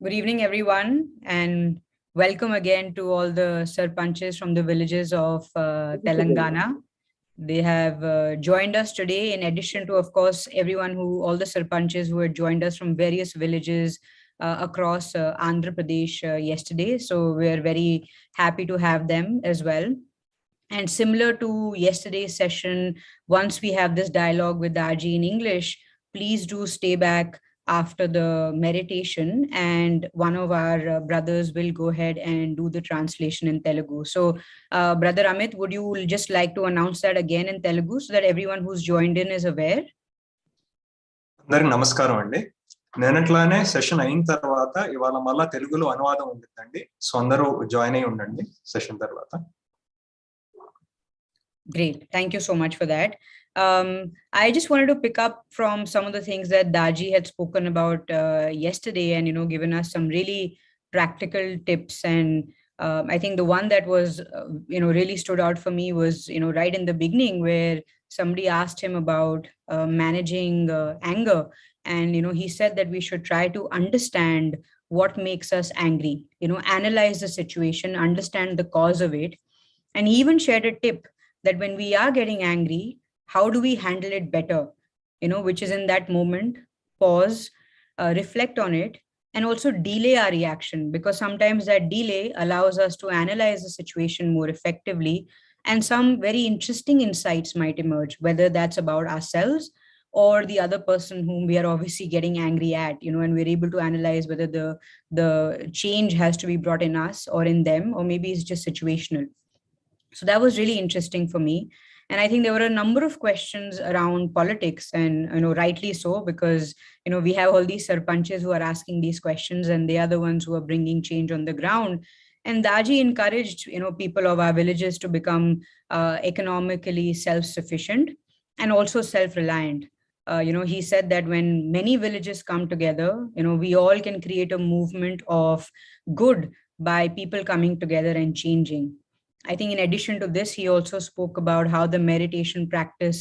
Good evening, everyone, and welcome again to all the sarpanches from the villages of Telangana. They have joined us today, in addition to, of course, all the sarpanches who had joined us from various villages across Andhra Pradesh yesterday. So we're very happy to have them as well. And similar to yesterday's session, once we have this dialogue with Daaji in English, please do stay back after the meditation, and one of our brothers will go ahead and do the translation in Telugu. So, Brother Amit, would you just like to announce that again in Telugu so that everyone who's joined in is aware? అందరికి నమస్కారం అండి. నేనట్లానే session అయిన తర్వాత ఇవాళ మళ్ళా తెలుగులో అనువాదం ఉంటుందండి. సో అందరూ జాయిన్ అయి ఉండండి సెషన్ తర్వాత. Great. Thank you so much for that. I just wanted to pick up from some of the things that Daaji had spoken about yesterday, and given us some really practical tips. And I think the one that was really stood out for me was right in the beginning, where somebody asked him about managing anger, and he said that we should try to understand what makes us angry, analyze the situation, understand the cause of it. And he even shared a tip that when we are getting angry, how do we handle it better? Which is in that moment, pause, reflect on it, and also delay our reaction, because sometimes that delay allows us to analyze the situation more effectively, and some very interesting insights might emerge, whether that's about ourselves or the other person whom we are obviously getting angry at, and we're able to analyze whether the change has to be brought in us or in them, or maybe it's just situational. So that was really interesting for me. And I think there were a number of questions around politics, and rightly so, because we have all these sarpanches who are asking these questions, and they are the ones who are bringing change on the ground. And Daaji encouraged people of our villages to become economically self-sufficient and also self-reliant. He said that when many villages come together, we all can create a movement of good by people coming together and changing. I think in addition to this, he also spoke about how the meditation practice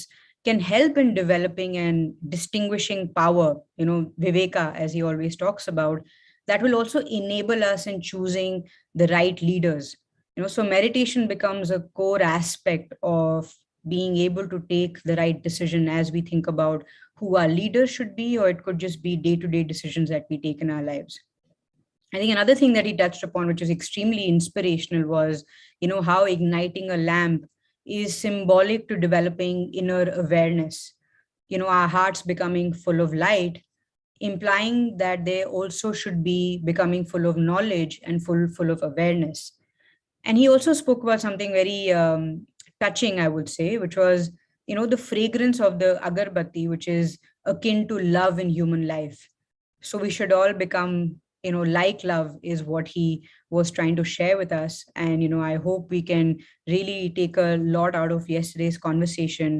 can help in developing and distinguishing power, viveka, as he always talks about, that will also enable us in choosing the right leaders. So meditation becomes a core aspect of being able to take the right decision as we think about who our leaders should be, or it could just be day-to-day decisions that we take in our lives. I think another thing that he touched upon, which is extremely inspirational, was, how igniting a lamp is symbolic to developing inner awareness. Our hearts becoming full of light, implying that they also should be becoming full of knowledge and full of awareness. And he also spoke about something very touching, I would say, which was, the fragrance of the agarbatti, which is akin to love in human life. So we should all become like love, is what he was trying to share with us. And I hope we can really take a lot out of yesterday's conversation,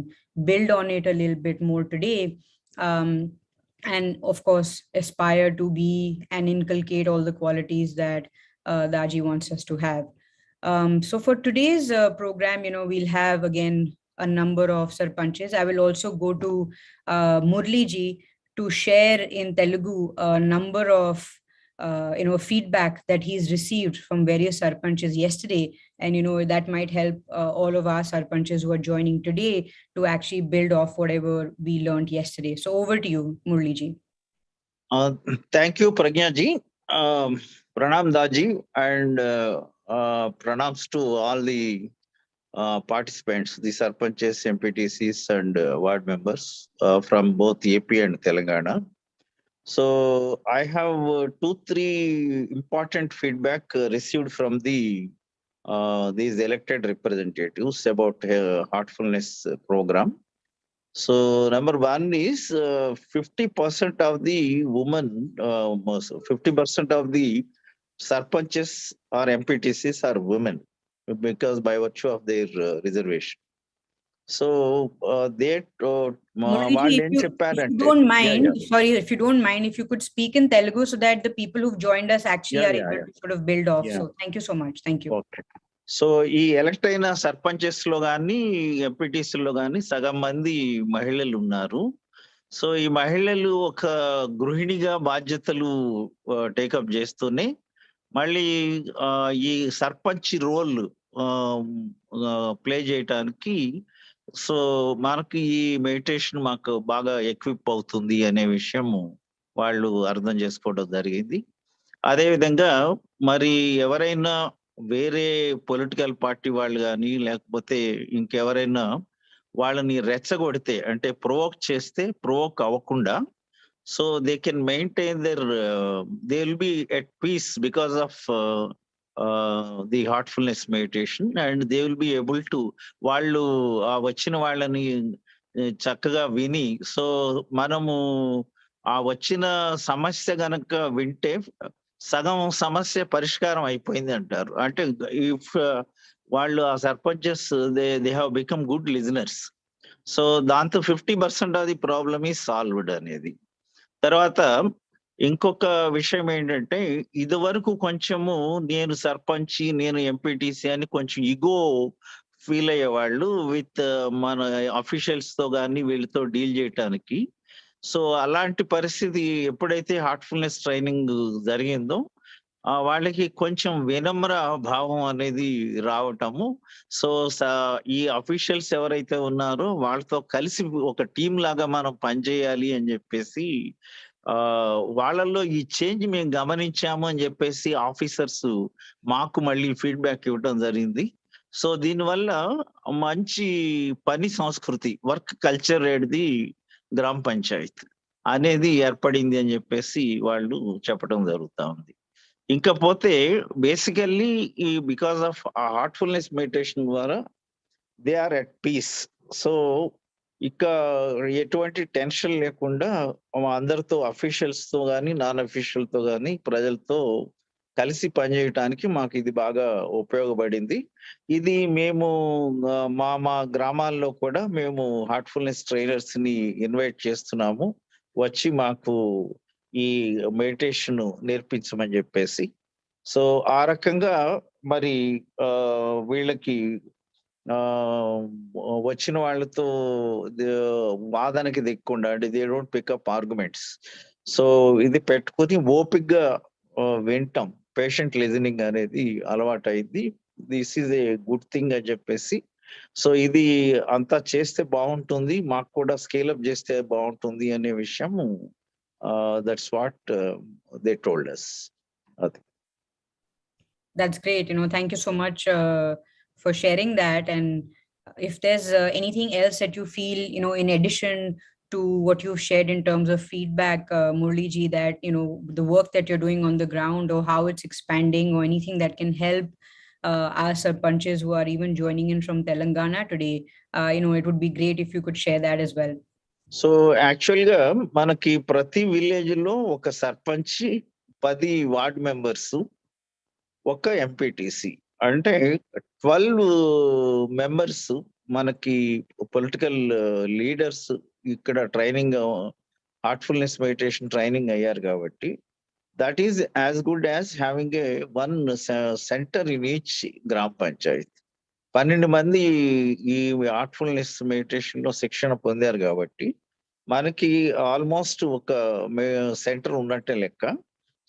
build on it a little bit more today, and of course aspire to be and inculcate all the qualities that Daaji wants us to have. So for today's program, we'll have again a number of sarpanches. I will also go to Murli ji to share in Telugu a number of feedback that he's received from various sarpanches yesterday, and that might help all of our sarpanches who are joining today to actually build off whatever we learned yesterday. So over to you, Murli ji. Thank you, Pragya ji. Pranam Daaji, and pranams to all the participants, the sarpanches, MPTCs, and ward members from both AP and Telangana. So I have 2-3 important feedback received from these elected representatives about Heartfulness program. So number one is 50% of the women, 50% of the sarpanches or MPTCs are women, because by virtue of their reservation. So they if you don't mind, sorry, if you don't mind, if you could speak in Telugu so that the people who've joined us actually are able to sort of build off. So thank you so much. Thank you. Okay. So ఈ elect అయిన సర్పంచెస్ లో కానీ MPTC లో కానీ సగం మంది మహిళలు ఉన్నారు. సో ఈ మహిళలు ఒక గృహిణిగా బాధ్యతలు టేకప్ చేస్తూనే మళ్ళీ ఈ సర్పంచ్ రోల్ ప్లే చేయటానికి సో మనకి ఈ మెడిటేషన్ మాకు బాగా ఎక్విప్ అవుతుంది అనే విషయం వాళ్ళు అర్థం చేసుకోవడం జరిగింది. అదేవిధంగా మరి ఎవరైనా వేరే పొలిటికల్ పార్టీ వాళ్ళు కానీ లేకపోతే ఇంకెవరైనా వాళ్ళని రెచ్చగొడితే అంటే ప్రొవోక్ చేస్తే ప్రొవోక్ అవ్వకుండా so they can maintain their they will be at peace because of the Heartfulness meditation and they will be able to వాళ్ళు వచ్చిన వాళ్ళని చక్కగా విని సో మనము ఆ వచ్చిన సమస్య గనక వింటే సగం సమస్య పరిష్కారం అయిపోయింది అంటారు. అంటే ఇఫ్ వాళ్ళు ఆ sarpanches they have become good listeners so దాంతో 50% ఆఫ్ ది ప్రాబ్లమ్ ఈ సాల్వ్డ్ అనేది. తర్వాత ఇంకొక విషయం ఏంటంటే ఇది వరకు కొంచెము నేను సర్పంచ్ నేను ఎంపీటీసీ అని కొంచెం ఇగో ఫీల్ అయ్యేవాళ్ళు విత్ మన అఫీషియల్స్ తో కానీ వీళ్ళతో డీల్ చేయటానికి. సో అలాంటి పరిస్థితి ఎప్పుడైతే హార్ట్ఫుల్నెస్ ట్రైనింగ్ జరిగిందో వాళ్ళకి కొంచెం వినమ్ర భావం అనేది రావటము. సో ఈ అఫీషియల్స్ ఎవరైతే ఉన్నారో వాళ్ళతో కలిసి ఒక టీం లాగా మనం పనిచేయాలి అని చెప్పేసి వాళ్ళల్లో ఈ చేంజ్ మేము గమనించాము అని చెప్పేసి ఆఫీసర్స్ మాకు మళ్ళీ ఫీడ్బ్యాక్ ఇవ్వడం జరిగింది. సో దీనివల్ల మంచి పని సంస్కృతి వర్క్ కల్చర్ ఏది గ్రామ పంచాయత్ అనేది ఏర్పడింది అని చెప్పేసి వాళ్ళు చెప్పడం జరుగుతా ఉంది. ఇంకపోతే బేసికల్లీ ఈ బికాస్ ఆఫ్ హార్ట్ఫుల్నెస్ మెడిటేషన్ ద్వారా they are at peace. So ఇక ఎటువంటి టెన్షన్ లేకుండా అందరితో అఫీషియల్స్ తో కానీ నాన్ అఫీషియల్ తో కానీ ప్రజలతో కలిసి పనిచేయటానికి మాకు ఇది బాగా ఉపయోగపడింది. ఇది మేము మా గ్రామాల్లో కూడా మేము హార్ట్ఫుల్నెస్ ట్రైనర్స్ ని ఇన్వైట్ చేస్తున్నాము వచ్చి మాకు ఈ మెడిటేషన్ నేర్పించమని చెప్పేసి. సో ఆ రకంగా మరి వీళ్ళకి వచ్చిన వాళ్ళతో వాదనకి దిక్కుండా అంటే they don't pick up arguments. So ఇది పెట్టుకుని ఓపిక్గా వింటాం పేషెంట్ లిజనింగ్ అనేది అలవాటు అయింది. This is a good thing అని చెప్పేసి. సో ఇది అంతా చేస్తే బాగుంటుంది మాకు కూడా స్కేలప్ చేస్తే బాగుంటుంది అనే విషయం that's what they told us. That's great. Thank you so much for sharing that. And if there's anything else that you feel, in addition to what you've shared in terms of feedback, Murli ji, that, the work that you're doing on the ground or how it's expanding or anything that can help our sarpanches who are even joining in from Telangana today, it would be great if you could share that as well. So యాక్చువల్గా మనకి ప్రతి village లో ఒక sarpanch 10 ward members ఒక MPTC అంటే 12 members మనకి political leaders ఇక్కడ training Heartfulness meditation training అయ్యారు కాబట్టి that is as good as having a 1 centre in each గ్రామ పంచాయత్. 12 మంది ఈ హార్ట్ఫుల్నెస్ మెడిటేషన్ లో శిక్షణ పొందారు కాబట్టి మనకి ఆల్మోస్ట్ ఒక సెంటర్ ఉన్నట్టే లెక్క.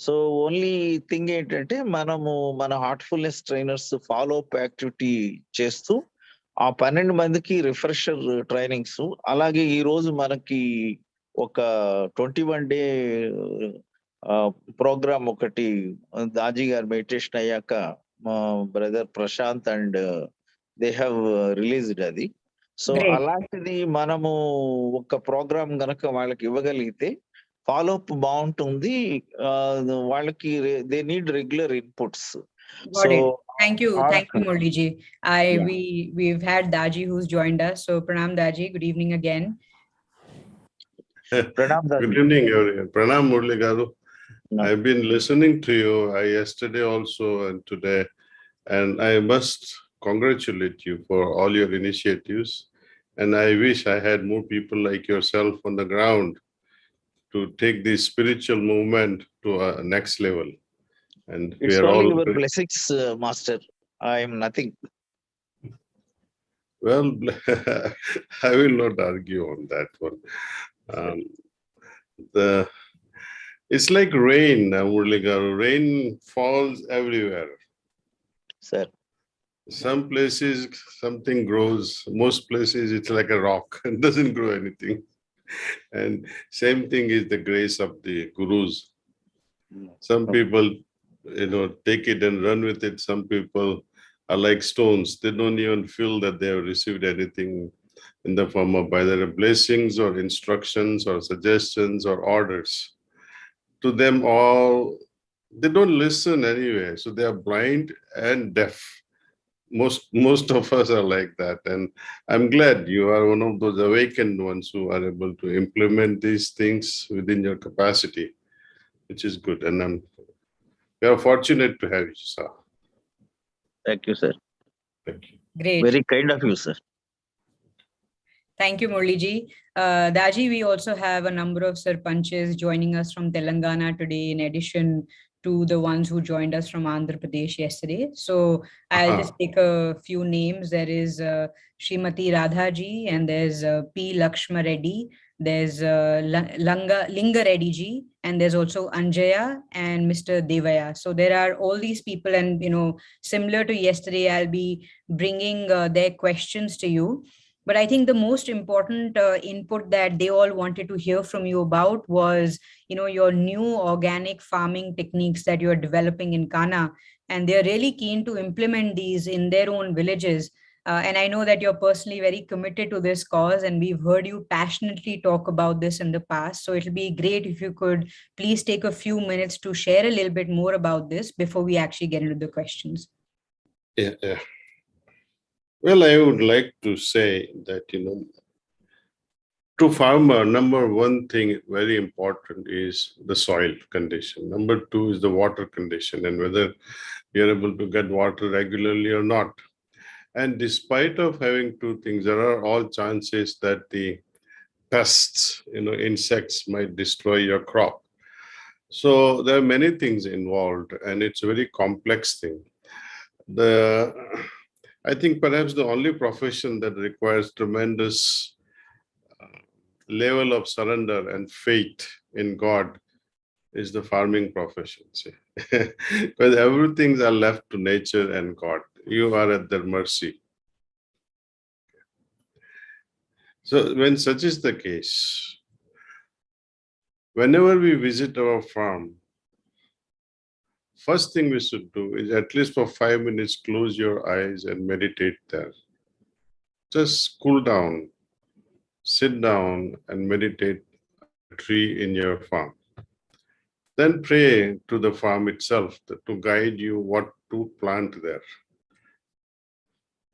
సో ఓన్లీ థింగ్ ఏంటంటే మనము మన Heartfulness trainers follow up activity చేస్తూ ఆ 12 మందికి రిఫ్రెషర్ ట్రైనింగ్స్, అలాగే ఈ రోజు మనకి ఒక 21 డే ప్రోగ్రామ్ ఒకటి దాజీ గారు మెడిటేషన్ అయ్యాక మా brother Prashant and they have released అది. సో అలాంటిది మనము ఒక ప్రోగ్రామ్ గనక వాళ్ళకి ఇవ్వగలిగితే ఫాలో అప్ బాగుంటుంది. వాళ్ళకి they need regular inputs. So thank you Murli ji. We've had Daaji who's joined us. So pranam Daaji, good evening again. Pranam Daaji. Good evening everyone. Pranam Murli garu. I've been listening to you yesterday also and today, and I must congratulate you for all your initiatives, and I wish I had more people like yourself on the ground to take this spiritual movement to a next level. And it's we are only all your blessings, master. I am nothing. Well, I will not argue on that one. Um, the It's like rain, Murli garu. Rain falls everywhere. Sir. Some places something grows. Most places it's like a rock. It doesn't grow anything. And same thing is the grace of the gurus. Some people, take it and run with it. Some people are like stones. They don't even feel that they have received anything in the form of either blessings or instructions or suggestions or orders. To them all, they don't listen anyway. So they are blind and deaf. Most of us are like that. And I'm glad you are one of those awakened ones who are able to implement these things within your capacity, which is good. And we are fortunate to have you, sir. Thank you, sir. Thank you. Great. Very kind of you, sir. Thank you, Murliji. Daaji, we also have a number of Sarpanches joining us from Telangana today, in addition to the ones who joined us from Andhra Pradesh yesterday. So I'll just take a few names. There is Srimati Radhaji, and there's P. Lakshma Reddy, there's Linga Reddy ji, and there's also Anjaya and Mr. Devaya. So there are all these people, and similar to yesterday, I'll be bringing their questions to you. But I think the most important input that they all wanted to hear from you about was, your new organic farming techniques that you're developing in Kanha. And they're really keen to implement these in their own villages. And I know that you're personally very committed to this cause, and we've heard you passionately talk about this in the past. So it'll be great if you could please take a few minutes to share a little bit more about this before we actually get into the questions. Yeah. Well, I would like to say that, to farmer, number one thing very important is the soil condition. Number two is the water condition, and whether you're able to get water regularly or not. And despite of having two things, there are all chances that the pests, insects might destroy your crop. So there are many things involved, and it's a very complex thing. I think perhaps the only profession that requires tremendous level of surrender and faith in God is the farming profession. Because everything are left to nature and God. You are at their mercy. So when such is the case, whenever we visit our farm, first thing we should do is at least for 5 minutes, close your eyes and meditate there. Just cool down, sit down and meditate a tree in your farm. Then pray to the farm itself to guide you what to plant there.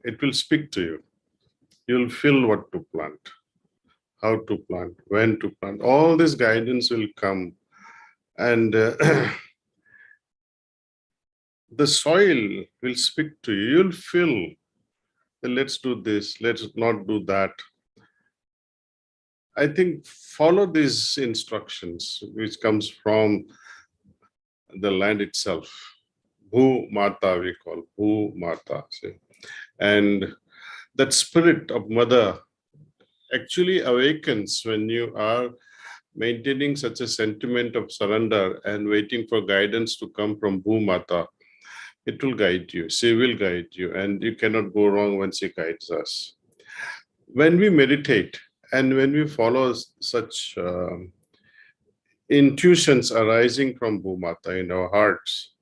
It will speak to you. You'll feel what to plant, how to plant, when to plant. All this guidance will come. And the soil will speak to you. You'll feel, let's do this, let's not do that. I think follow these instructions, which comes from the land itself. Bhu Mata, we call Bhu Mata. And that spirit of mother actually awakens when you are maintaining such a sentiment of surrender and waiting for guidance to come from Bhu Mata. It will guide you. She will guide you, and you cannot go wrong when she guides us. When we meditate and when we follow such intuitions arising from Bhu Mata in our hearts,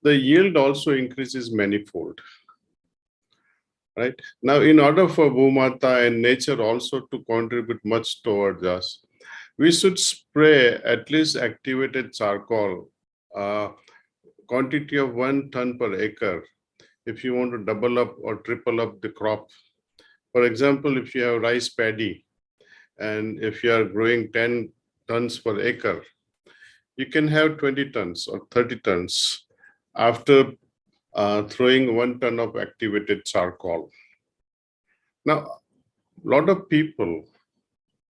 the yield also increases manifold. Right? Now, in order for Bhu Mata and nature also to contribute much towards us, we should spray at least activated charcoal, quantity of 1 ton per acre, if you want to double up or triple up the crop. For example, if you have rice paddy, and if you are growing 10 tons per acre, you can have 20 tons or 30 tons after throwing 1 ton of activated charcoal. Now, a lot of people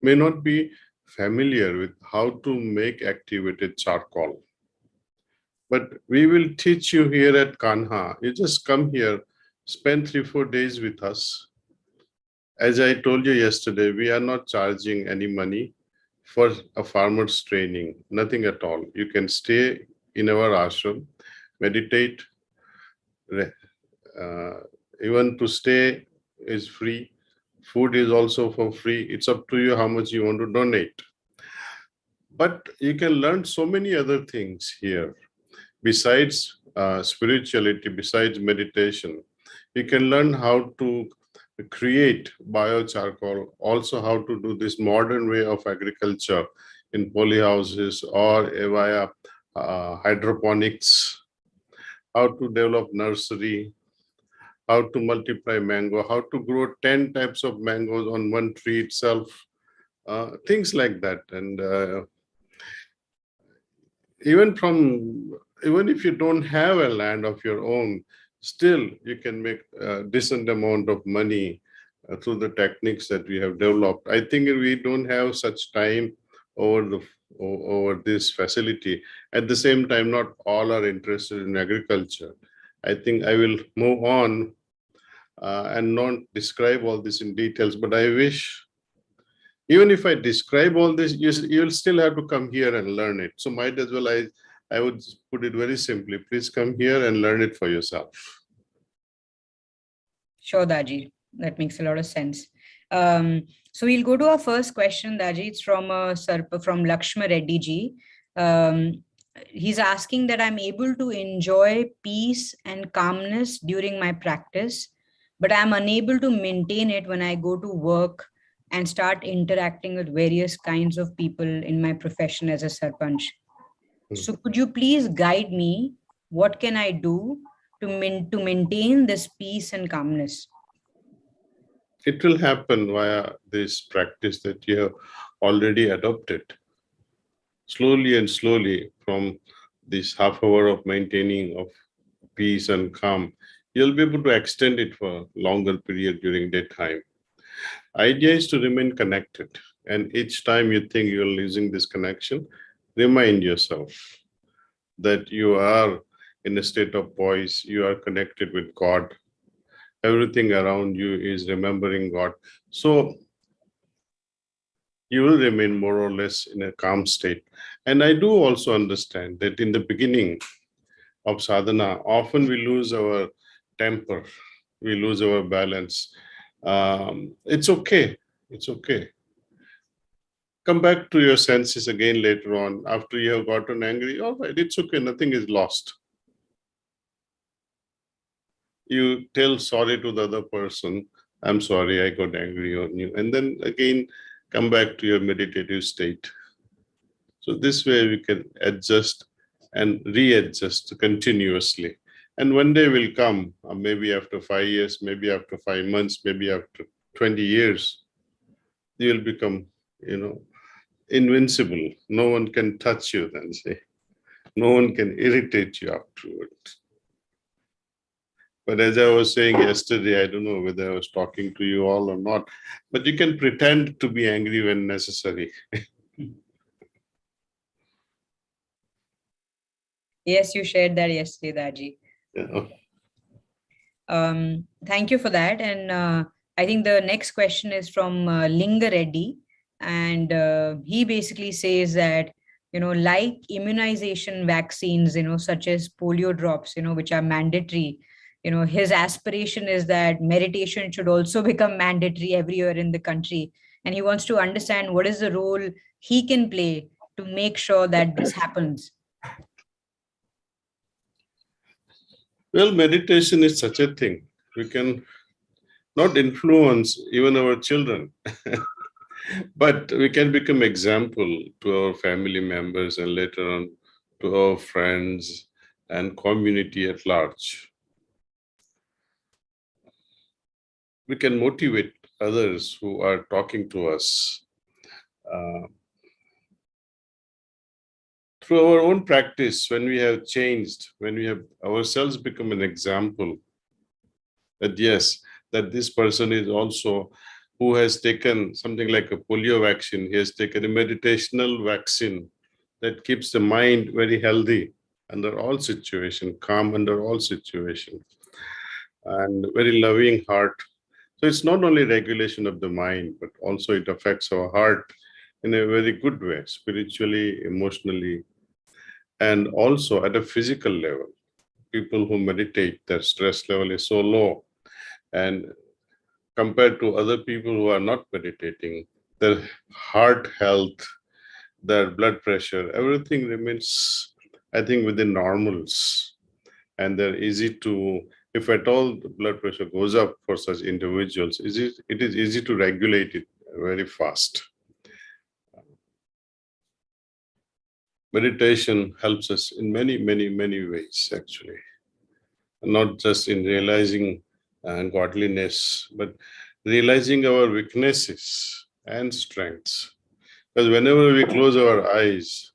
may not be familiar with how to make activated charcoal. But we will teach you here at Kanha. You just come here, spend 3-4 days with us, as I told you yesterday, we are not charging any money for a farmer's training, nothing at all. You can stay in our ashram, meditate, even to stay is free. Food is also for free. It's up to you how much you want to donate. But you can learn so many other things here. Besides spirituality, besides meditation, you can learn how to create biocharcoal, also how to do this modern way of agriculture in polyhouses or via hydroponics, how to develop nursery, how to multiply mango, how to grow 10 types of mangoes on one tree itself, things like that. And even if you don't have a land of your own, still you can make a decent amount of money through the techniques that we have developed. I think we don't have such time over this facility. At the same time, not all are interested in agriculture. I think I will move on and not describe all this in details, but I wish, even if I describe all this, you'll still have to come here and learn it. So might as well, I would put it very simply, please come here and learn it for yourself. Sure, Daaji. That makes a lot of sense. So we'll go to our first question, Daaji. It's from from Lakshma Reddy ji. He's asking that I'm able to enjoy peace and calmness during my practice, but I'm unable to maintain it when I go to work and start interacting with various kinds of people in my profession as a sarpanch. So could you please guide me? What can I do to maintain this peace and calmness? It will happen via this practice that you have already adopted. Slowly and slowly, from this half hour of maintaining of peace and calm, you'll be able to extend it for a longer period during daytime. Idea is to remain connected. And each time you think you're losing this connection, remind yourself that you are in a state of poise, you are connected with God. Everything around you is remembering God. So you will remain more or less in a calm state. And I do also understand that in the beginning of sadhana, often we lose our temper, we lose our balance. It's okay. It's okay. Come back to your senses again later on after you have gotten angry. All right, it's okay. Nothing is lost. You tell sorry to the other person. I'm sorry, I got angry on you. And then again, come back to your meditative state. So this way we can adjust and readjust continuously. And one day will come, maybe after 5 years, maybe after 5 months, maybe after 20 years, you will become, invincible. No one can touch you then, say. No one can irritate you afterwards. But as I was saying yesterday, I don't know whether I was talking to you all or not, but you can pretend to be angry when necessary. Yes, you shared that yesterday, Daaji. Yeah. Thank you for that. And I think the next question is from Linga Reddy. And he basically says that, like immunization vaccines, such as polio drops, which are mandatory, his aspiration is that meditation should also become mandatory every year in the country. And he wants to understand what is the role he can play to make sure that this happens. Well, meditation is such a thing. We can not influence even our children, but we can become example to our family members and later on to our friends and community at large. We can motivate others who are talking to us. Through our own practice, when we have changed, when we have ourselves become an example, that yes, that this person is also who has taken something like a polio vaccine, he has taken a meditational vaccine that keeps the mind very healthy under all situations, calm under all situations, and very loving heart. So it's not only regulation of the mind, but also it affects our heart in a very good way, spiritually, emotionally, and also at a physical level. People who meditate, their stress level is so low. And compared to other people who are not meditating, their heart health, their blood pressure, everything remains, I think, within normals. And they're easy to, if at all the blood pressure goes up for such individuals, it is easy to regulate it very fast. Meditation helps us in many, many, many ways, actually. Not just in realizing godliness, but realizing our weaknesses and strengths. Because whenever we close our eyes,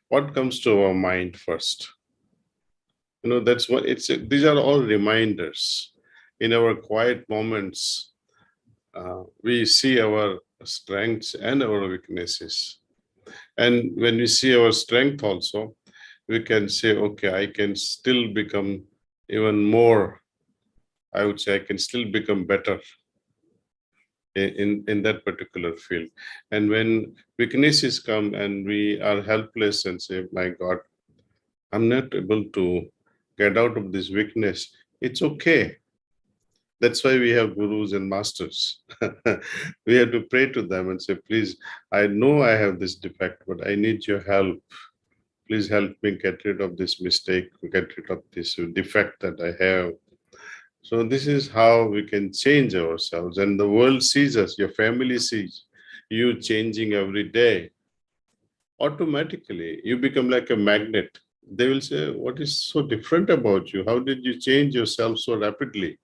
what comes to our mind first? That's what these are all reminders. In our quiet moments, we see our strengths and our weaknesses. And when we see our strength also, we can say, okay, I can still become even more. I would say I can still become better in that particular field. And when weaknesses come and we are helpless and say, my God, I'm not able to get out of this weakness, it's okay. That's why we have gurus and masters. We have to pray to them and say, please, I know I have this defect, but I need your help. Please help me get rid of this mistake, get rid of this defect that I have. So this is how we can change ourselves. And the world sees us, your family sees you changing every day. Automatically, you become like a magnet. They will say, what is so different about you? How did you change yourself so rapidly?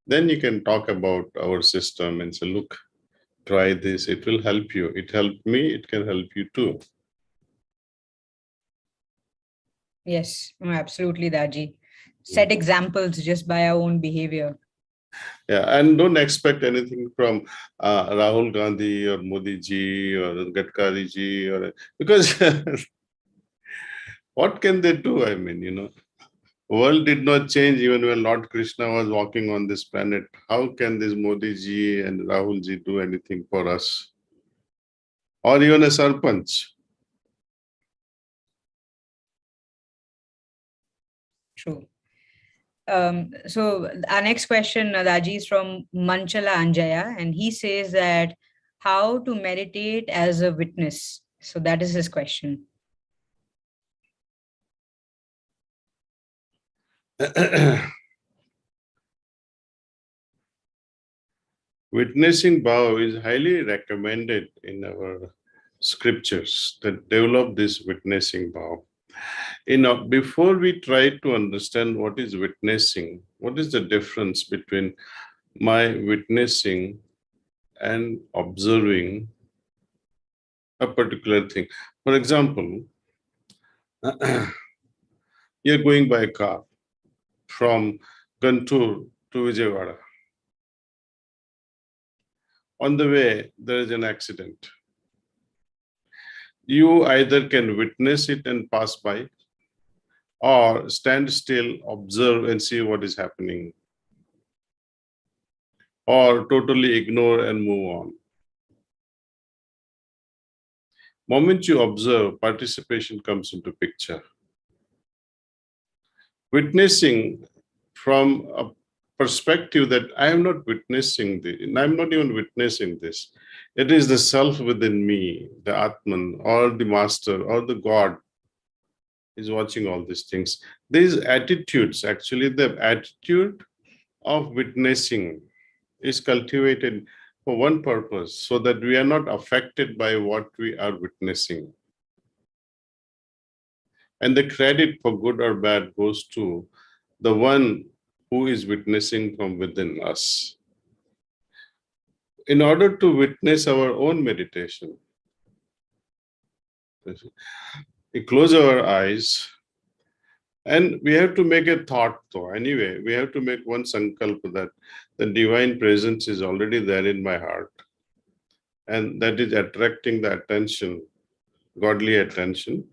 Then you can talk about our system and say, look, try this. It will help you. It helped me. It can help you too. Yes, absolutely, Daaji. Set examples just by our own behavior. Yeah, and don't expect anything from Rahul Gandhi or Modi ji or Gadkari ji, because what can they do? I mean, world did not change even when Lord Krishna was walking on this planet. How can this Modi ji and Rahul ji do anything for us? Or even a sarpanch? True. So our next question, Daaji, is from Manchala Anjaya, and he says that how to meditate as a witness. So that is his question. Witnessing bhav is highly recommended in our scriptures that develop this witnessing bhav. Before we try to understand what is witnessing, what is the difference between my witnessing and observing a particular thing? For example, you're going by a car from Guntur to Vijayawada. On the way, there is an accident. You either can witness it and pass by, or stand still, observe and see what is happening, or totally ignore and move on. Moment you observe, participation comes into picture. Witnessing from a perspective that I am not witnessing this, I'm not even witnessing this. It is the self within me, the Atman or the Master or the God is watching all these things. These attitudes, actually the attitude of witnessing is cultivated for one purpose, so that we are not affected by what we are witnessing. And the credit for good or bad goes to the one who is witnessing from within us. In order to witness our own meditation, we close our eyes and we have to make a thought though. Anyway, we have to make one sankalpa that the divine presence is already there in my heart. And that is attracting the attention, godly attention,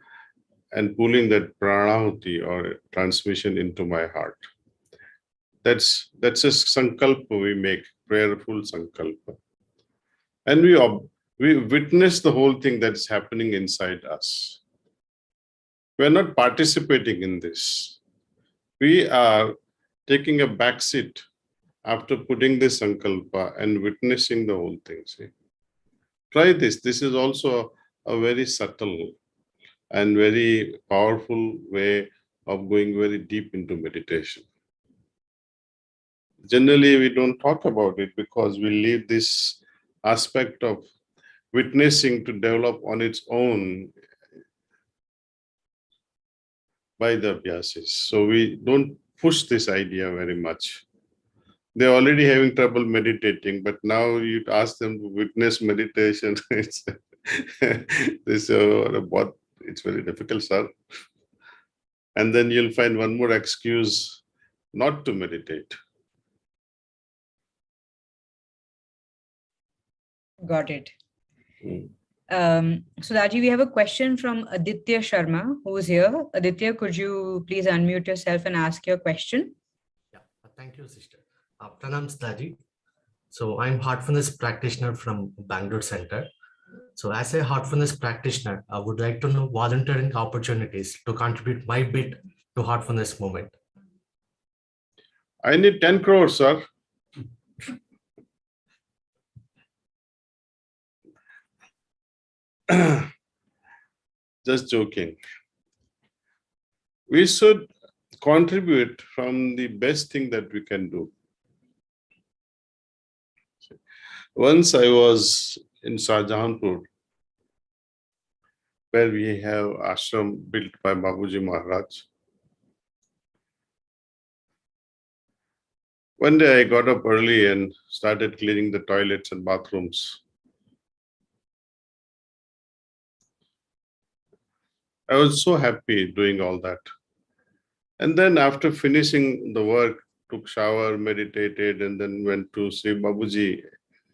and pulling that pranahuti or transmission into my heart. That's a sankalpa we make, prayerful sankalpa. And we witness the whole thing that's happening inside us. We're not participating in this. We are taking a backseat after putting this sankalpa and witnessing the whole thing. See? Try this. This is also a very subtle and very powerful way of going very deep into meditation. Generally, we don't talk about it because we leave this aspect of witnessing to develop on its own by the abhyasis. So we don't push this idea very much. They're already having trouble meditating, but now you ask them to witness meditation. It's very difficult, sir. And then you'll find one more excuse not to meditate. Got it. So Daaji, we have a question from Aditya Sharma, who is here. Aditya, could you please unmute yourself and ask your question? Yeah, thank you, sister. Pranam Daaji. So I'm Heartfulness practitioner from Bangalore Center. So as a Heartfulness practitioner, I would like to know volunteering opportunities to contribute my bit to Heartfulness movement. I need 10 crores, sir. Just joking. We should contribute from the best thing that we can do. Once I was in Shahjahanpur, where we have ashram built by Babuji Maharaj. One day I got up early and started cleaning the toilets and bathrooms. I was so happy doing all that. And then after finishing the work, took shower, meditated, and then went to see Babuji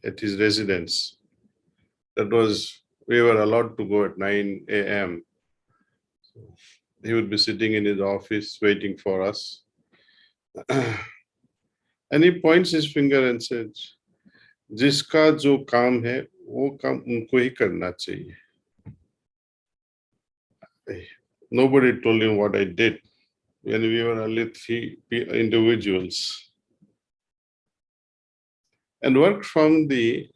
at his residence. We were allowed to go at 9 a.m. So he would be sitting in his office waiting for us. And he points his finger and says, "Jiska jo kaam hai, wo kaam unko hi karna chahiye." Nobody told him what I did when we were only 3 individuals. And work from the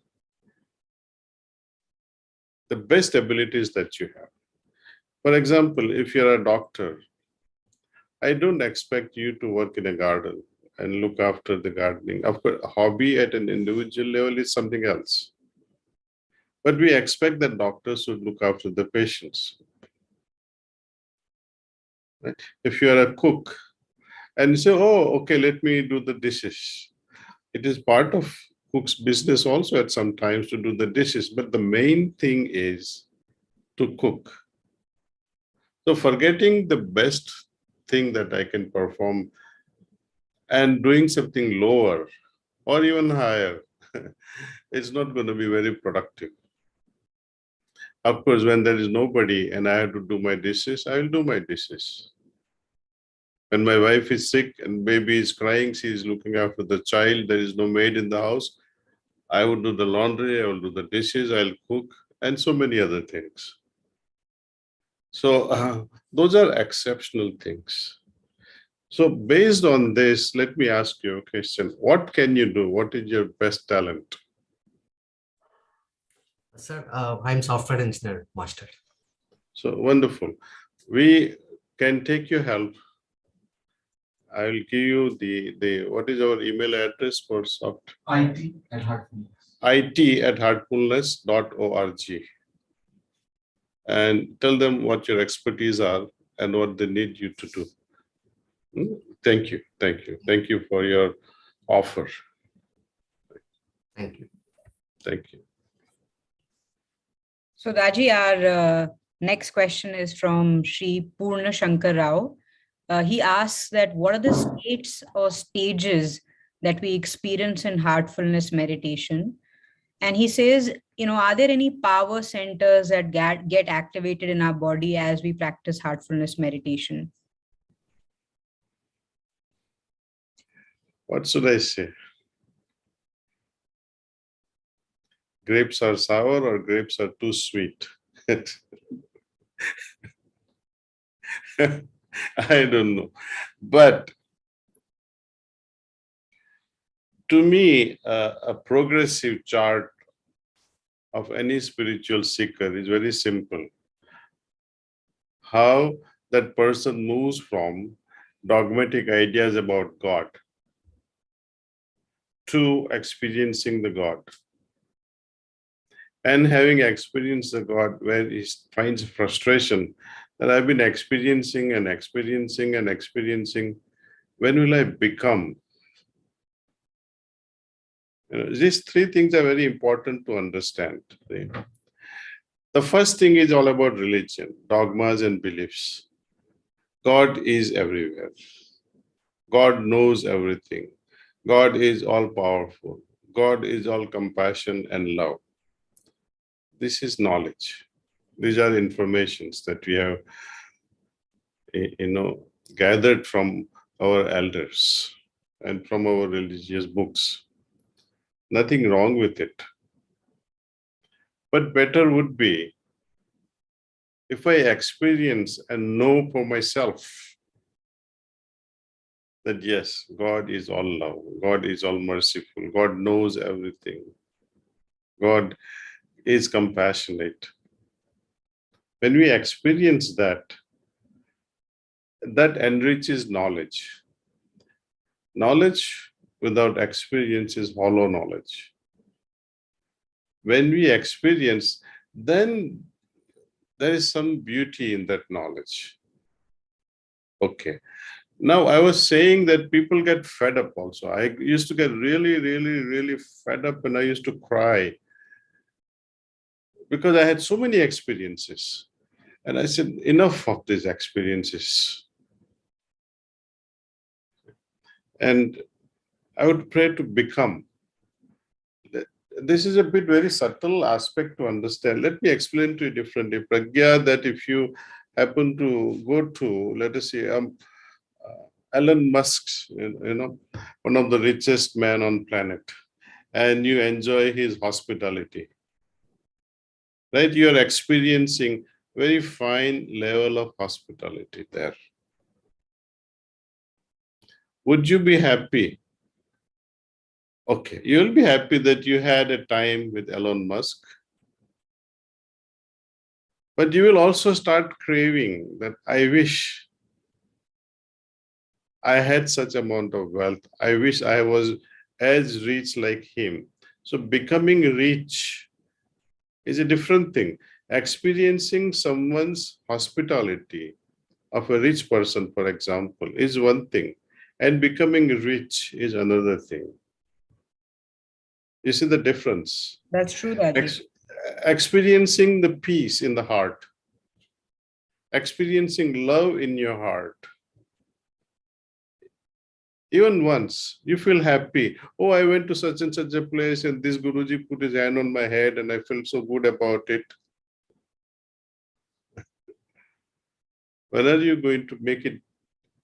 best abilities that you have. For example, if you're a doctor, I don't expect you to work in a garden and look after the gardening. Of course, a hobby at an individual level is something else. But we expect that doctors should look after the patients. Right? If you are a cook and you say, "Oh, okay, let me do the dishes." It is part of cook's business also at some times to do the dishes, but the main thing is to cook. So forgetting the best thing that I can perform and doing something lower or even higher, it's not going to be very productive. Of course, when there is nobody and I have to do my dishes, I will do my dishes. When my wife is sick and baby is crying, she is looking after the child, there is no maid in the house, I will do the laundry, I will do the dishes, I'll cook, and so many other things. So those are exceptional things. So based on this, let me ask you a question. What can you do? What is your best talent? Sir, I'm software engineer, master. So wonderful. We can take your help. I will give you what is our email address for soft? IT@heartfulness. IT@heartfulness.org. And tell them what your expertise are and what they need you to do. Thank you. Thank you. Thank you for your offer. Thank you. Thank you. So Daaji, our next question is from Shri Purna Shankar Rao. He asks that what are the states or stages that we experience in heartfulness meditation? And he says, are there any power centers that get activated in our body as we practice heartfulness meditation? What should I say? Grapes are sour or grapes are too sweet? I don't know. But to me, a progressive chart of any spiritual seeker is very simple. How that person moves from dogmatic ideas about God to experiencing the God. And having experienced the God where he finds frustration that I've been experiencing and experiencing and experiencing, when will I become? These three things are very important to understand. The first thing is all about religion, dogmas and beliefs. God is everywhere. God knows everything. God is all powerful. God is all compassion and love. This is knowledge. These are informations that we have, gathered from our elders and from our religious books. Nothing wrong with it. But better would be if I experience and know for myself that yes, God is all love, God is all merciful, God knows everything, God is compassionate. When we experience that, that enriches knowledge. Knowledge without experience is hollow knowledge. When we experience, then there is some beauty in that knowledge. Okay. Now, I was saying that people get fed up also. I used to get really, really, really fed up and I used to cry because I had so many experiences. And I said, enough of these experiences. And I would pray to become. This is a bit very subtle aspect to understand. Let me explain to you differently. Pragya, that if you happen to go to, let us say, Elon Musk, one of the richest men on planet, and you enjoy his hospitality, right? You are experiencing very fine level of hospitality there. Would you be happy? Okay, you'll be happy that you had a time with Elon Musk, but you will also start craving that I wish I had such amount of wealth. I wish I was as rich like him. So becoming rich is a different thing. Experiencing someone's hospitality of a rich person, for example, is one thing, and becoming rich is another thing. You see the difference? That's true, Daaji. Experiencing the peace in the heart, experiencing love in your heart. Even once you feel happy. Oh, I went to such and such a place and this Guruji put his hand on my head and I felt so good about it. When are you going to make it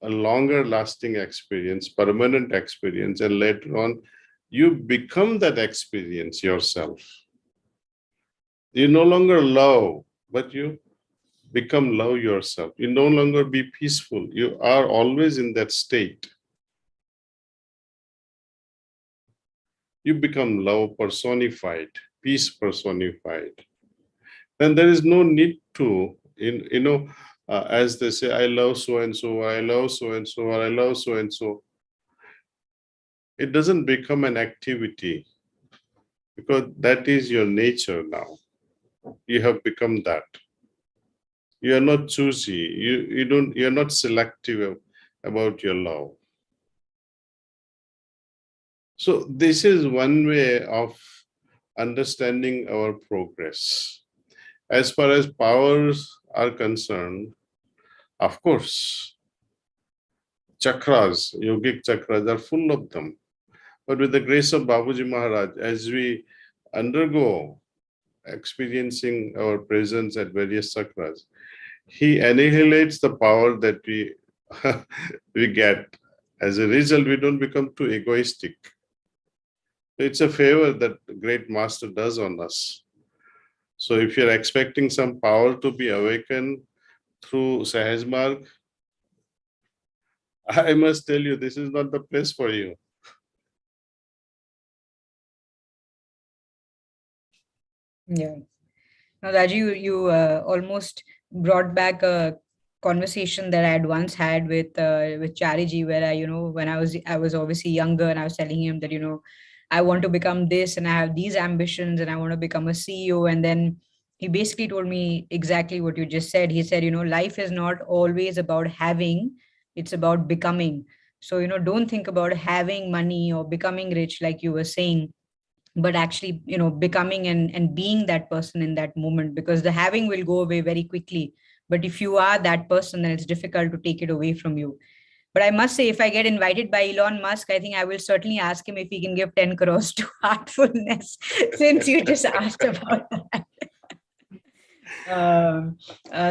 a longer lasting experience, permanent experience, and later on you become that experience yourself? You no longer love, but you become love yourself. You no longer be peaceful. You are always in that state. You become love personified, peace personified. Then there is no need to, as they say, I love so and so, I love so and so, or I love so and so. It doesn't become an activity because that is your nature now. You have become that. You are not choosy. You're not selective about your love. So this is one way of understanding our progress. As far as powers are concerned, of course, chakras, yogic chakras are full of them. But with the grace of Babuji Maharaj, as we undergo experiencing our presence at various chakras, he annihilates the power that we we get As a result, we don't become too egoistic. It's a favor that the great master does on us. So if you're expecting some power to be awakened through Sahaj Marg, I must tell you, this is not the place for you. Yeah. Now, Daaji, you almost brought back a conversation that I had once had with Chariji, where when I was obviously younger, and I was telling him that I want to become this, and I have these ambitions, and I want to become a CEO, and then he basically told me exactly what you just said. He said, life is not always about having; it's about becoming. So don't think about having money or becoming rich, like you were saying, but actually becoming and being that person in that moment, because the having will go away very quickly, but if you are that person, then it's difficult to take it away from you. But I must say, if I get invited by Elon Musk, I think I will certainly ask him if he can give 10 crores to Heartfulness, since you just asked about that.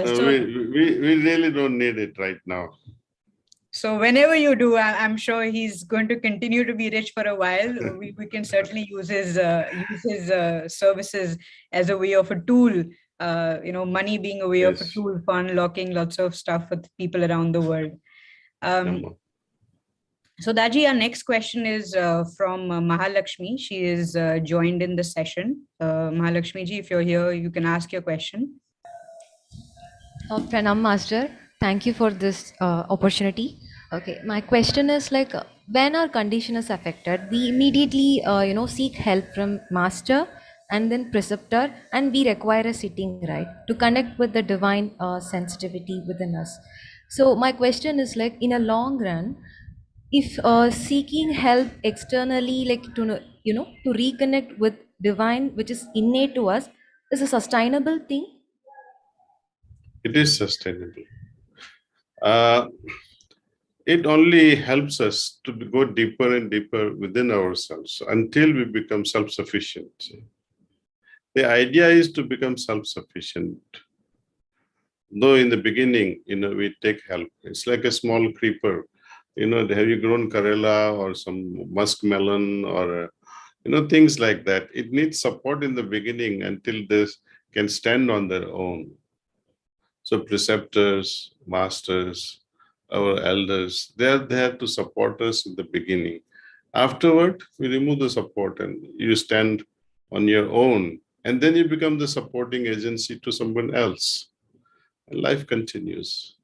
So we really don't need it right now. So whenever you do, I'm sure he's going to continue to be rich for a while. We can certainly use his services as a way of a tool. Money being a way of a Yes. tool for unlocking lots of stuff with people around the world. So Daji, our next question is from Mahalakshmi. She is joined in the session. Mahalakshmi ji, if you're here, you can ask your question. Pranam Master, thank you for this opportunity. Okay, my question is like, when our condition is affected, we immediately seek help from master and then preceptor, and we require a sitting, right, to connect with the divine sensitivity within us. So my question is like, in a long run, if seeking help externally, like to reconnect with divine, which is innate to us, is a sustainable thing? It is sustainable. It only helps us to go deeper and deeper within ourselves until we become self-sufficient. The idea is to become self-sufficient. Though in the beginning, we take help. It's like a small creeper. Have you grown Karela or some muskmelon or, things like that? It needs support in the beginning until this can stand on their own. So preceptors, masters, our elders, they are there to support us in the beginning. Afterward, we remove the support and you stand on your own, and then you become the supporting agency to someone else. And life continues.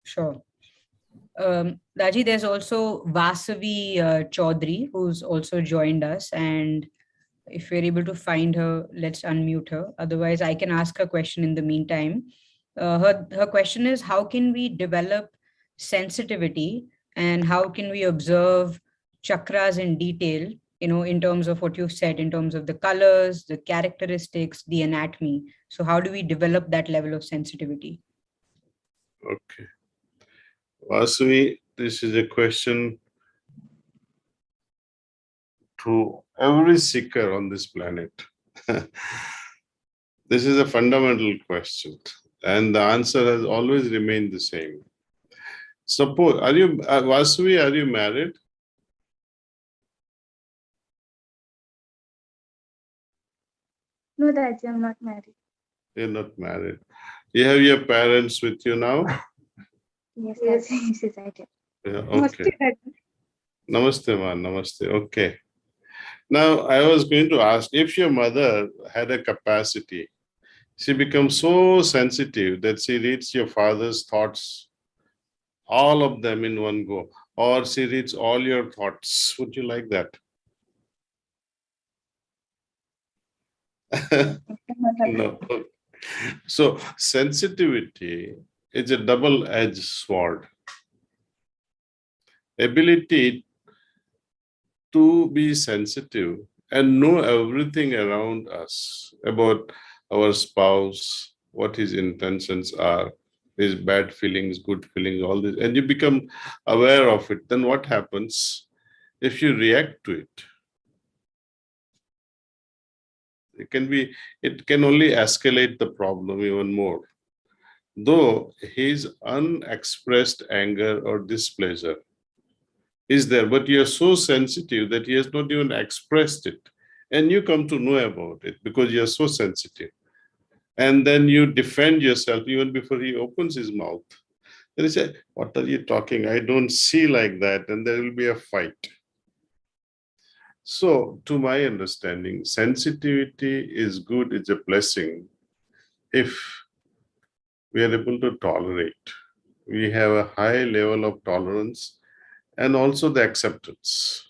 Sure. Raji, there's also Vasavi Chaudhary, who's also joined us. And if we're able to find her, let's unmute her. Otherwise, I can ask her question in the meantime. Her question is, how can we develop sensitivity, and how can we observe chakras in detail, in terms of what you've said, in terms of the colors, the characteristics, the anatomy. So how do we develop that level of sensitivity? Okay. Vasavi, this is a question to every seeker on this planet. This is a fundamental question, and the answer has always remained the same. Suppose, Vasavi, are you married? No, Daaji, I'm not married. You're not married. You have your parents with you now? Yes, yes, I do. Yeah, okay. Namaste, man. Namaste. Okay. Now, I was going to ask, if your mother had a capacity, she becomes so sensitive that she reads your father's thoughts, all of them in one go, or she reads all your thoughts, would you like that? No. So sensitivity is a double-edged sword. Ability to be sensitive and know everything around us about our spouse, what his intentions are, his bad feelings, good feelings, all this, and you become aware of it. Then what happens if you react to it? It can only escalate the problem even more. though his unexpressed anger or displeasure is there, but you are so sensitive that he has not even expressed it. And you come to know about it because you are so sensitive. And then you defend yourself even before he opens his mouth. Then he said, what are you talking? I don't see like that. And there will be a fight. So, to my understanding, sensitivity is good, it's a blessing if we are able to tolerate. We have a high level of tolerance and also the acceptance.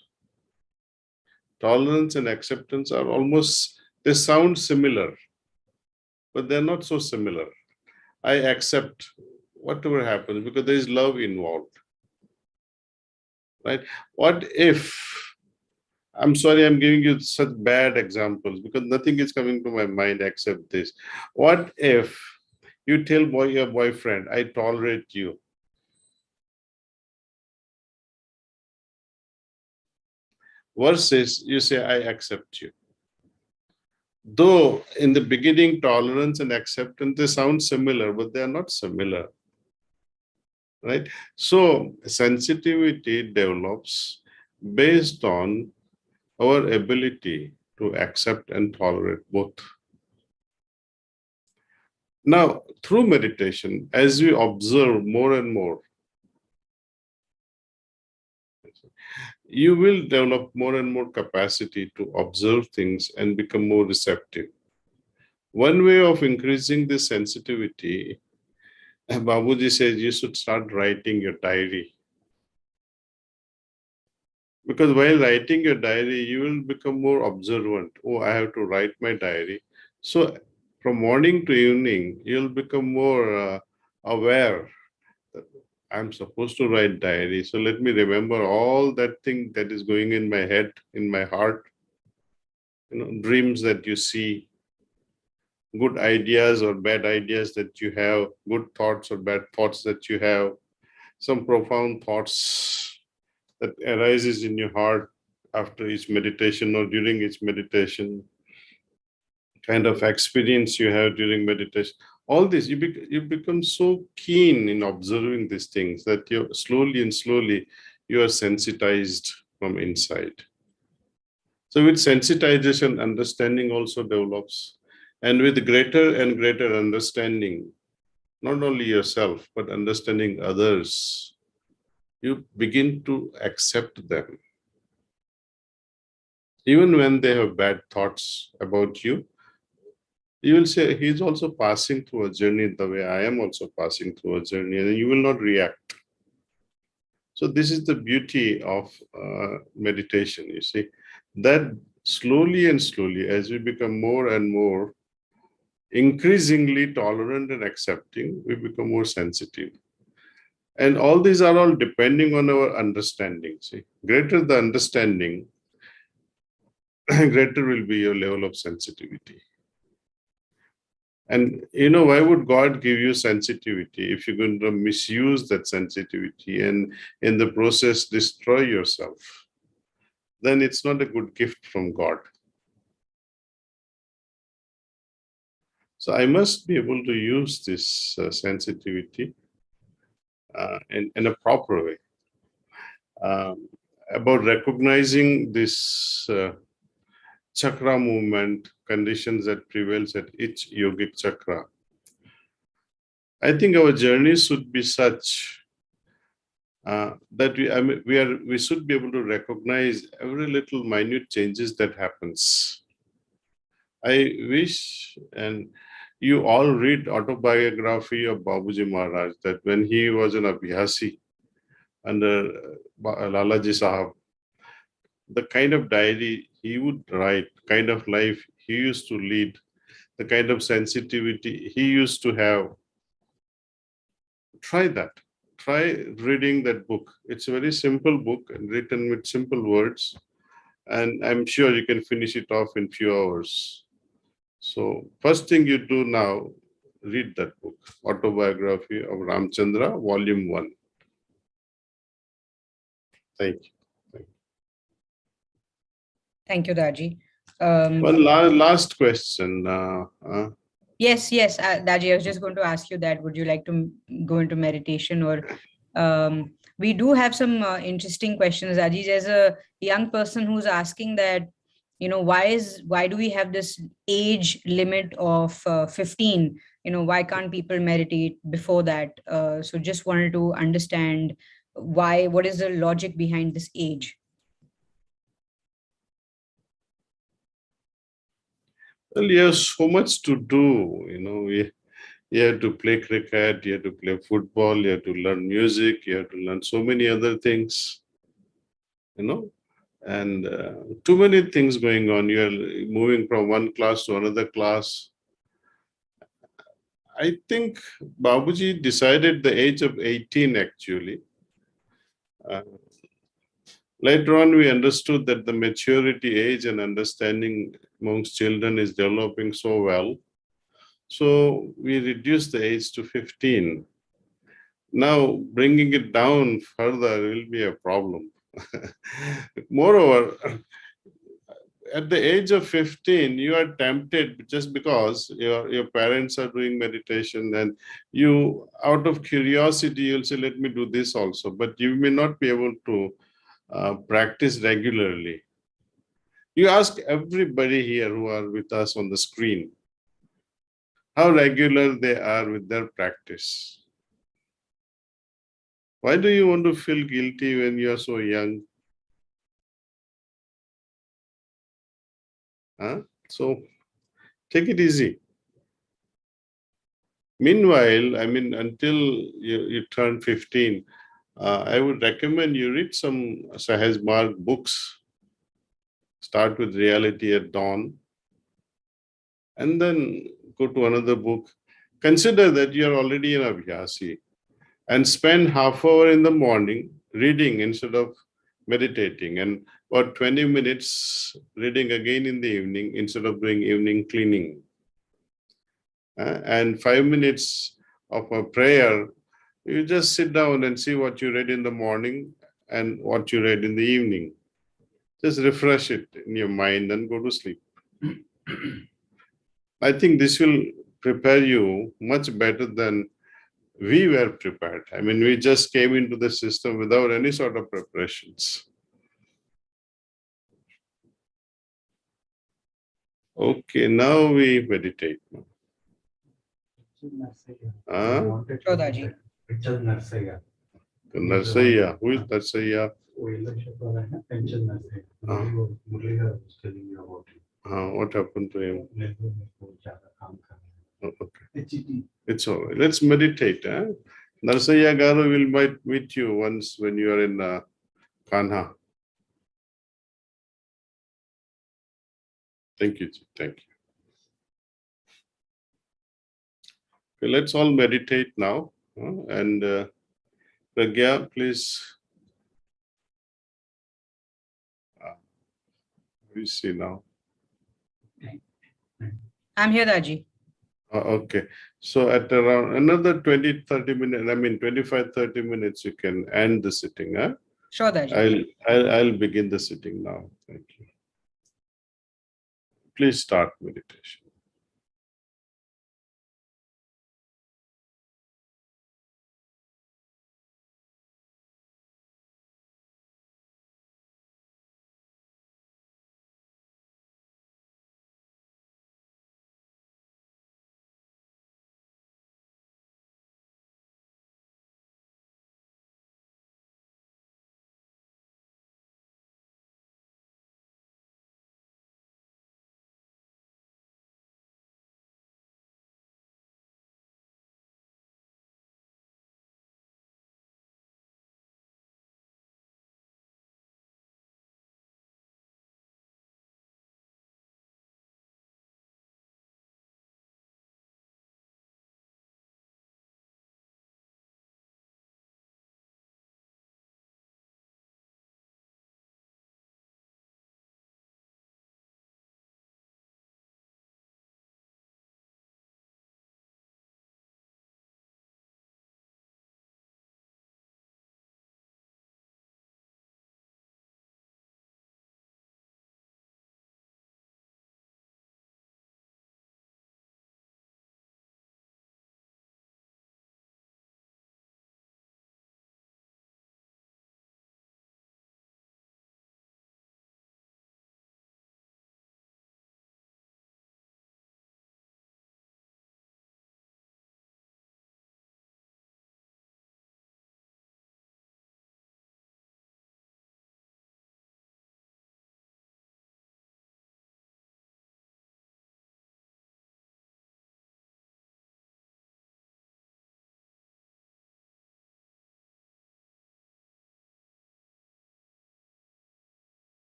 Tolerance and acceptance are almost, they sound similar, but they're not so similar. I accept whatever happens because there is love involved, right? What if, I'm sorry, I'm giving you such bad examples because nothing is coming to my mind except this. What if you tell your boyfriend, I tolerate you? Versus you say, I accept you. Though in the beginning, tolerance and acceptance, they sound similar, but they are not similar, right? So sensitivity develops based on our ability to accept and tolerate both. Now, through meditation, as we observe more and more, you will develop more and more capacity to observe things and become more receptive. One way of increasing this sensitivity, Babuji says you should start writing your diary. Because while writing your diary, you will become more observant. Oh, I have to write my diary. So from morning to evening, you'll become more aware that I'm supposed to write diary. So let me remember all that thing that is going in my head, in my heart, dreams that you see, good ideas or bad ideas that you have, good thoughts or bad thoughts that you have, some profound thoughts that arises in your heart after each meditation or during each meditation, kind of experience you have during meditation. All this, you become so keen in observing these things that you slowly and slowly you are sensitized from inside. So with sensitization, understanding also develops. And with greater and greater understanding, not only yourself, but understanding others, you begin to accept them. Even when they have bad thoughts about you, you will say, he's also passing through a journey the way I am also passing through a journey, and you will not react. So this is the beauty of meditation, you see, that slowly and slowly, as we become more and more increasingly tolerant and accepting, we become more sensitive. And all these are all depending on our understanding. See, greater the understanding, greater will be your level of sensitivity. And why would God give you sensitivity if you're going to misuse that sensitivity and in the process destroy yourself? Then it's not a good gift from God. So I must be able to use this sensitivity in a proper way. About recognizing this chakra movement, conditions that prevails at each yogic chakra. I think our journey should be such that we should be able to recognize every little minute changes that happens. I wish, and you all read autobiography of Babuji Maharaj, that when he was an Abhyasi under Lalaji Sahab, the kind of diary he would write, kind of life he used to lead, the kind of sensitivity he used to have. Try that. Try reading that book. It's a very simple book and written with simple words. And I'm sure you can finish it off in few hours. So first thing you do now, read that book, Autobiography of Ramchandra, Volume 1. Thank you. Thank you, Daaji. One last question. Yes, Daji, I was just going to ask you that. Would you like to go into meditation or we do have some interesting questions, Daji. There's a young person who's asking that, why do we have this age limit of 15? Why can't people meditate before that? So just wanted to understand what is the logic behind this age? Well, you have so much to do. You have to play cricket, you have to play football, you have to learn music, you have to learn so many other things, and too many things going on. You are moving from one class to another class. I think Babuji decided the age of 18 actually. Later on, we understood that the maturity age and understanding amongst children is developing so well. So we reduced the age to 15. Now, bringing it down further will be a problem. Moreover, at the age of 15, you are tempted just because your parents are doing meditation and you, out of curiosity, you'll say, let me do this also. But you may not be able to practice regularly. You ask everybody here who are with us on the screen how regular they are with their practice. Why do you want to feel guilty when you are so young? So take it easy. Meanwhile, until you turn 15, I would recommend you read some Sahaj Marg books. Start with Reality at Dawn, and then go to another book. Consider that you are already an Abhyasi, and spend half hour in the morning reading instead of meditating, and about 20 minutes reading again in the evening instead of doing evening cleaning. And 5 minutes of a prayer. You just sit down and see what you read in the morning and what you read in the evening. Just refresh it in your mind and go to sleep. I think this will prepare you much better than we were prepared. We just came into the system without any sort of preparations. Okay, now we meditate. Narsaya. Who is Narsaya? What happened to him? Okay. It's all right. Let's meditate. Narsaya Garu will meet you once when you are in Kanha. Thank you. Thank you. Okay, let's all meditate now. And Pragya, please. We see now. I'm here, Daji. Okay. So at around another 20-30 minutes, 25-30 minutes, you can end the sitting. Sure, Daji. I'll begin the sitting now. Thank you. Please start meditation.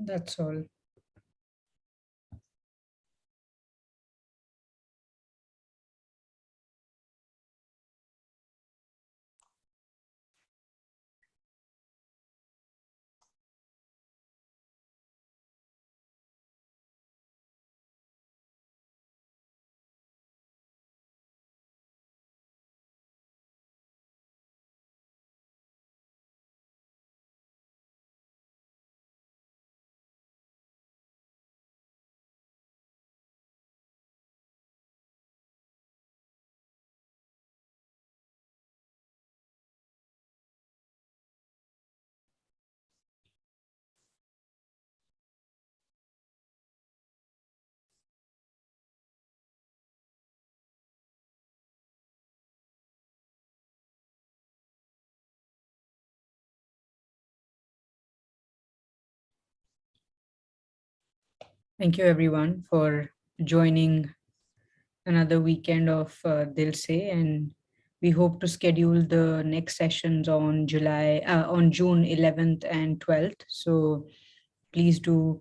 That's all. Thank you everyone for joining another weekend of Dil Se, and we hope to schedule the next sessions on June 11th and 12th. So please do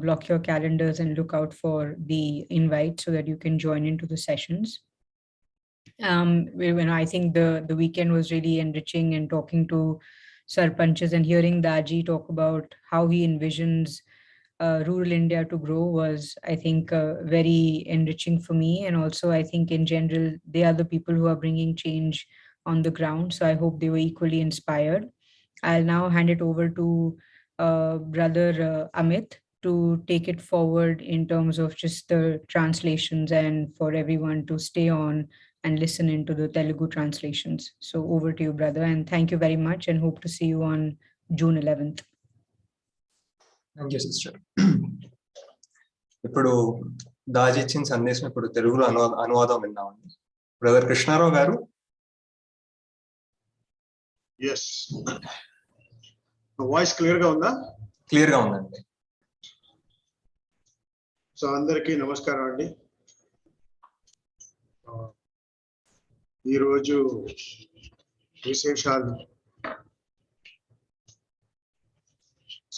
block your calendars and look out for the invite so that you can join into the sessions. When I think the weekend was really enriching, and talking to sarpanches and hearing Daaji talk about how he envisions rural India to grow was, I think, very enriching for me. And also, I think in general, they are the people who are bringing change on the ground. So I hope they were equally inspired. I'll now hand it over to brother Amit to take it forward in terms of just the translations, and for everyone to stay on and listen into the Telugu translations. So over to you, brother, and thank you very much, and hope to see you on June 11th. Thank you sister. ఇప్పుడు దాజీ ఇచ్చిన సందేశం ఇప్పుడు తెలుగులో అనువాదం విన్నామండి. Brother Krishnarao గారు. Yes, voice clear గా ఉందా? Clear గా ఉందండి. సో అందరికీ నమస్కారం అండి. ఈరోజు విశేషాలు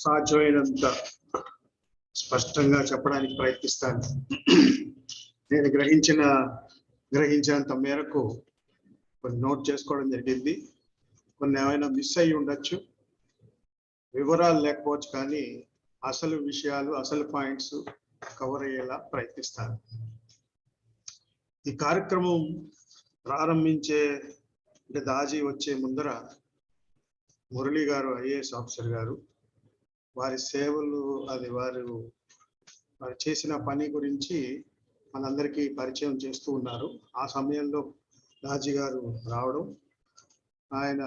సాధ్యమైనంత స్పష్టంగా చెప్పడానికి ప్రయత్నిస్తాను. నేను గ్రహించినంత మేరకు కొన్ని నోట్ చేసుకోవడం జరిగింది. కొన్ని ఏమైనా మిస్ అయ్యి ఉండొచ్చు, వివరాలు లేకపోవచ్చు, కానీ అసలు విషయాలు, అసలు పాయింట్స్ కవర్ అయ్యేలా ప్రయత్నిస్తాను. ఈ కార్యక్రమం ప్రారంభించే అంటే దాజీ వచ్చే ముందర మురళి గారు, ఐఏఎస్ ఆఫీసర్ గారు, వారి సేవలు, అది వారు చేసిన పని గురించి మనందరికీ పరిచయం చేస్తూ ఉన్నారు. ఆ సమయంలో దాజీ గారు రావడం, ఆయన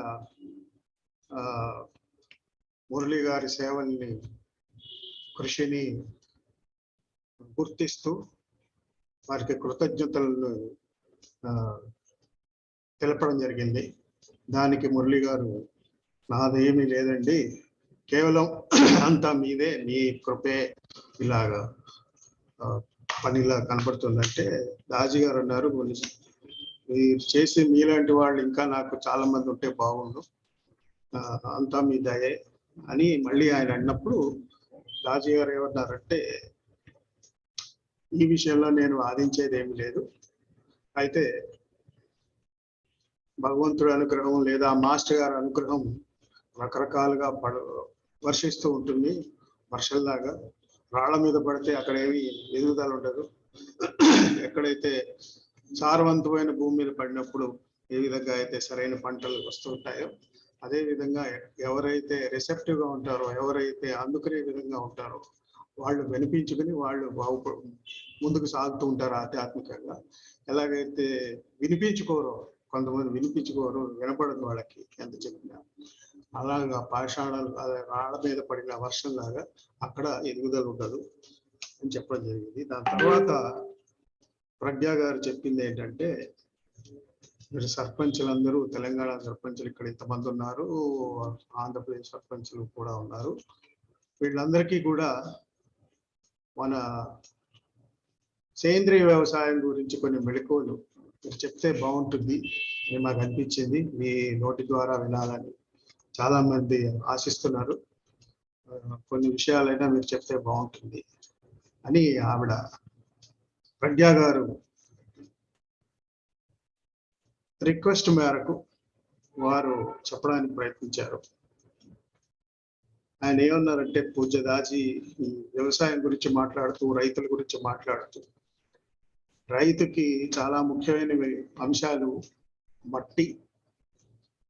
మురళి గారి సేవల్ని, కృషిని గుర్తిస్తూ వారికి కృతజ్ఞతలను తెలపడం జరిగింది. దానికి మురళి గారు, నాదేమీ లేదండి, కేవలం అంతా మీదే, మీ కృపే ఇలాగా పనిలా కనపడుతుందంటే, దాజీ గారు అన్నారు, మీరు చేసి మీలాంటి వాళ్ళు ఇంకా నాకు చాలా మంది ఉంటే బాగుండు, అంతా మీ దయే అని మళ్ళీ ఆయన అన్నప్పుడు దాజీ గారు ఏమన్నారంటే, ఈ విషయంలో నేను వాదించేది ఏమి లేదు, అయితే భగవంతుడి అనుగ్రహం లేదా మాస్టర్ గారి అనుగ్రహం రకరకాలుగా వర్షిస్తూ ఉంటుంది. వర్షంలాగా రాళ్ల మీద పడితే అక్కడ ఏమి ఎదుగుదల ఉండదు. ఎక్కడైతే సారవంతమైన భూమి మీద పడినప్పుడు ఏ విధంగా అయితే సరైన పంటలు వస్తుంటాయో, అదే విధంగా ఎవరైతే రిసెప్టివ్ గా ఉంటారో, ఎవరైతే అందుకునే విధంగా ఉంటారో, వాళ్ళు వినిపించుకుని వాళ్ళు ముందుకు సాగుతూ ఉంటారు ఆధ్యాత్మికంగా. ఎలాగైతే వినిపించుకోరో, కొంతమంది వినిపించుకోరు, వినపడదు వాళ్ళకి ఎంత చెప్పినా, అలాగా పాషాణాలు రాళ్ళ మీద పడిన వర్షంలాగా అక్కడ ఎదుగుదల ఉండదు అని చెప్పడం జరిగింది. దాని తర్వాత ప్రజ్ఞా గారు చెప్పింది ఏంటంటే, మీరు సర్పంచులందరూ, తెలంగాణ సర్పంచులు ఇక్కడ ఇంతమంది ఉన్నారు, ఆంధ్రప్రదేశ్ సర్పంచులు కూడా ఉన్నారు, వీళ్ళందరికీ కూడా మన సేంద్రియ వ్యవసాయం గురించి కొన్ని మెళకువలు మీరు చెప్తే బాగుంటుంది అని మాకు అనిపించింది. మీ నోటి ద్వారా వినాలని చాలా మంది ఆశిస్తున్నారు. కొన్ని విషయాలైనా మీరు చెప్తే బాగుంటుంది అని ఆవిడ ప్రజ్ఞా గారు రిక్వెస్ట్ మేరకు వారు చెప్పడానికి ప్రయత్నించారు. ఆయన ఏమన్నారంటే, పూజ్య దాజీ వ్యవసాయం గురించి మాట్లాడుతూ, రైతుల గురించి మాట్లాడుతూ, రైతుకి చాలా ముఖ్యమైన అంశాలు మట్టి,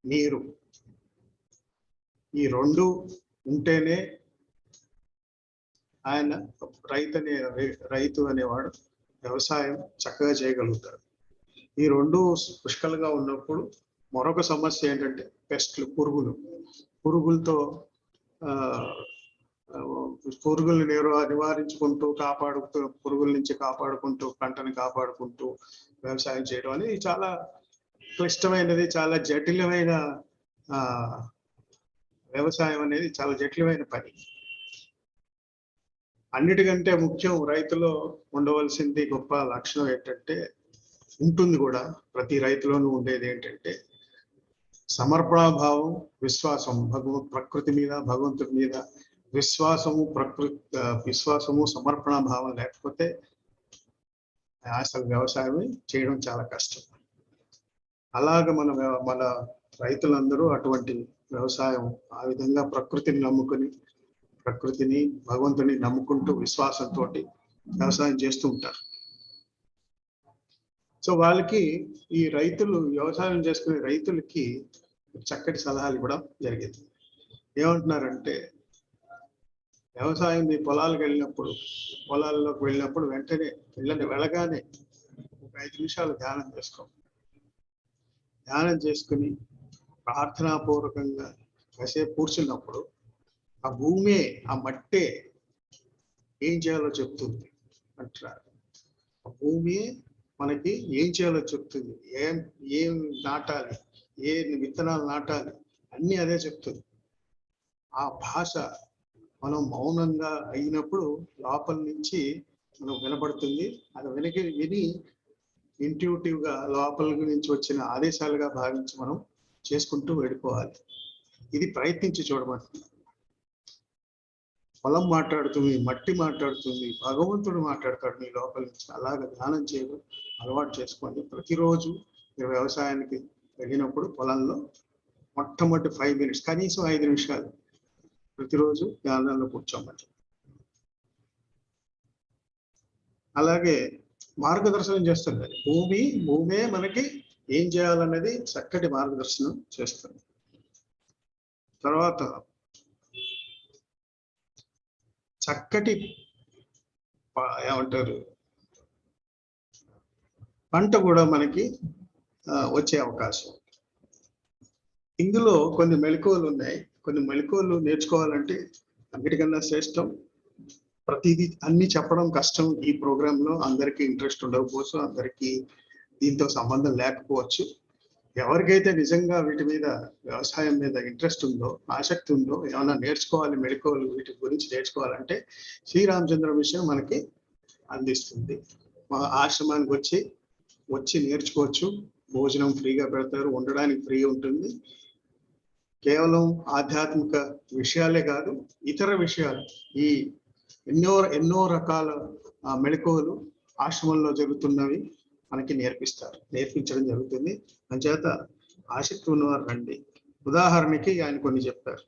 నీరు, ఈ రెండు ఉంటేనే ఆయన రైతు అనేవాడు వ్యవసాయం చక్కగా చేయగలుగుతాడు. ఈ రెండు పుష్కలంగా ఉన్నప్పుడు మరొక సమస్య ఏంటంటే పెస్ట్లు, పురుగులతో పురుగుల్ని నివారించుకుంటూ పురుగుల నుంచి కాపాడుకుంటూ పంటని కాపాడుకుంటూ వ్యవసాయం చేయడం అనేది చాలా క్లిష్టమైనది, చాలా జటిలమైన వ్యవసాయం అనేది చాలా జటిలమైన పని. అన్నిటికంటే ముఖ్యం రైతులో ఉండవలసింది గొప్ప లక్షణం ఏంటంటే, ఉంటుంది కూడా ప్రతి రైతులోనూ ఉండేది ఏంటంటే సమర్పణాభావం, విశ్వాసం. ప్రకృతి మీద, భగవంతుడి మీద విశ్వాసము సమర్పణాభావం లేకపోతే అసలు వ్యవసాయం చేయడం చాలా కష్టం. అలాగ మన రైతులందరూ అటువంటి వ్యవసాయం ఆ విధంగా ప్రకృతిని భగవంతుని నమ్ముకుంటూ విశ్వాసంతో వ్యవసాయం చేస్తూ ఉంటారు. సో వాళ్ళకి ఈ వ్యవసాయం చేసుకునే రైతులకి చక్కటి సలహాలు ఇవ్వడం జరిగింది. ఏమంటున్నారంటే, వ్యవసాయం పొలాల్లోకి వెళ్ళినప్పుడు వెంటనే వెళ్ళగానే ఒక 5 నిమిషాలు ధ్యానం చేసుకుని ప్రార్థనాపూర్వకంగా కాసేపు కూర్చున్నప్పుడు ఆ భూమే, ఆ మట్టే ఏం చేయాలో చెప్తుంది అంటున్నారు. ఆ భూమి మనకి ఏం చేయాలో చెప్తుంది, ఏం నాటాలి, ఏ విత్తనాలు నాటాలి, అన్ని అదే చెప్తుంది. ఆ భాష మనం మౌనంగా అయినప్పుడు లోపల నుంచి మనం వినపడుతుంది. అది విని ఇంట్యూటివ్ గా లోపల నుంచి వచ్చిన ఆదేశాలుగా భావించి మనం చేసుకుంటూ వెళ్ళిపోవాలి. ఇది ప్రయత్నించి చూడమంటున్నాం. పొలం మాట్లాడుతుంది, మట్టి మాట్లాడుతుంది, భగవంతుడు మాట్లాడతాడు మీ లోపల నుంచి. అలాగే ధ్యానం చేయడం అలవాటు చేసుకోండి. ప్రతిరోజు మీరు వ్యవసాయానికి వెళ్ళినప్పుడు పొలంలో మొట్టమొదటి 5 minutes, కనీసం 5 నిమిషాలు ప్రతిరోజు ధ్యానంలో కూర్చోమని. అలాగే మార్గదర్శనం చేస్తుంది. భూమే మనకి ఏం చేయాలన్నది చక్కటి మార్గదర్శనం చేస్తుంది. తర్వాత చక్కటి ఏమంటారు పంట కూడా మనకి వచ్చే అవకాశం. ఇందులో కొన్ని మెళకువలు ఉన్నాయి. కొన్ని మెళకువలు నేర్చుకోవాలంటే అన్నిటికన్నా శ్రేష్టం. ప్రతిదీ అన్ని చెప్పడం కష్టం. ఈ ప్రోగ్రాంలో అందరికీ ఇంట్రెస్ట్ ఉండకపోవచ్చు, అందరికీ దీంతో సంబంధం లేకపోవచ్చు. ఎవరికైతే నిజంగా వీటి మీద, వ్యవసాయం మీద ఇంట్రెస్ట్ ఉందో, ఆసక్తి ఉందో, ఏమైనా నేర్చుకోవాలి, మెళకువలు వీటి గురించి నేర్చుకోవాలంటే శ్రీరామచంద్ర విషయం మనకి అందిస్తుంది. మా ఆశ్రమానికి వచ్చి నేర్చుకోవచ్చు. భోజనం ఫ్రీగా పెడతారు, ఉండడానికి ఫ్రీ ఉంటుంది. కేవలం ఆధ్యాత్మిక విషయాలే కాదు, ఇతర విషయాలు, ఈ ఎన్నో రకాల మెళకువలు ఆశ్రమంలో జరుగుతున్నవి మనకి నేర్పించడం జరుగుతుంది. అంచేత ఆసక్తి ఉన్నవారు రండి. ఉదాహరణకి ఆయన కొన్ని చెప్పారు.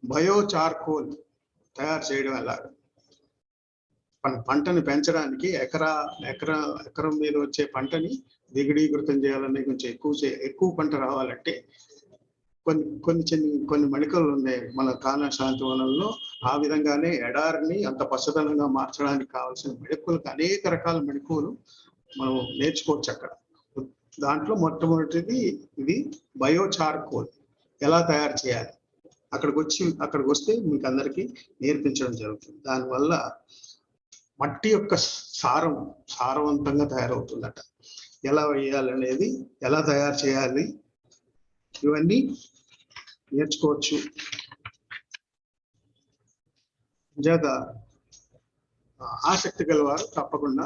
బయో చార్కోల్ తయారు చేయడం ఎలాగ, పంటను పెంచడానికి ఎకరం మీద వచ్చే పంటని దిగుడీకృతం చేయాలని, కొంచెం ఎక్కువ పంట రావాలంటే కొన్ని మెళకువలు ఉన్నాయి మన కానా శాంతి వనంలో. ఆ విధంగానే ఎడారిని అంత పచ్చదనంగా మార్చడానికి కావాల్సిన మెళకువలకు అనేక రకాల మెళకువలు మనం నేర్చుకోవచ్చు అక్కడ. దాంట్లో మొట్టమొదటిది ఇది బయో చార్కోల్ ఎలా తయారు చేయాలి. అక్కడికి వస్తే మీకు అందరికీ నేర్పించడం జరుగుతుంది. దానివల్ల మట్టి యొక్క సారవంతంగా తయారవుతుందట. ఎలా వేయాలనేది, ఎలా తయారు చేయాలి, ఇవన్నీ నేర్చుకోవచ్చు. చేత ఆసక్తి గలవారు తప్పకుండా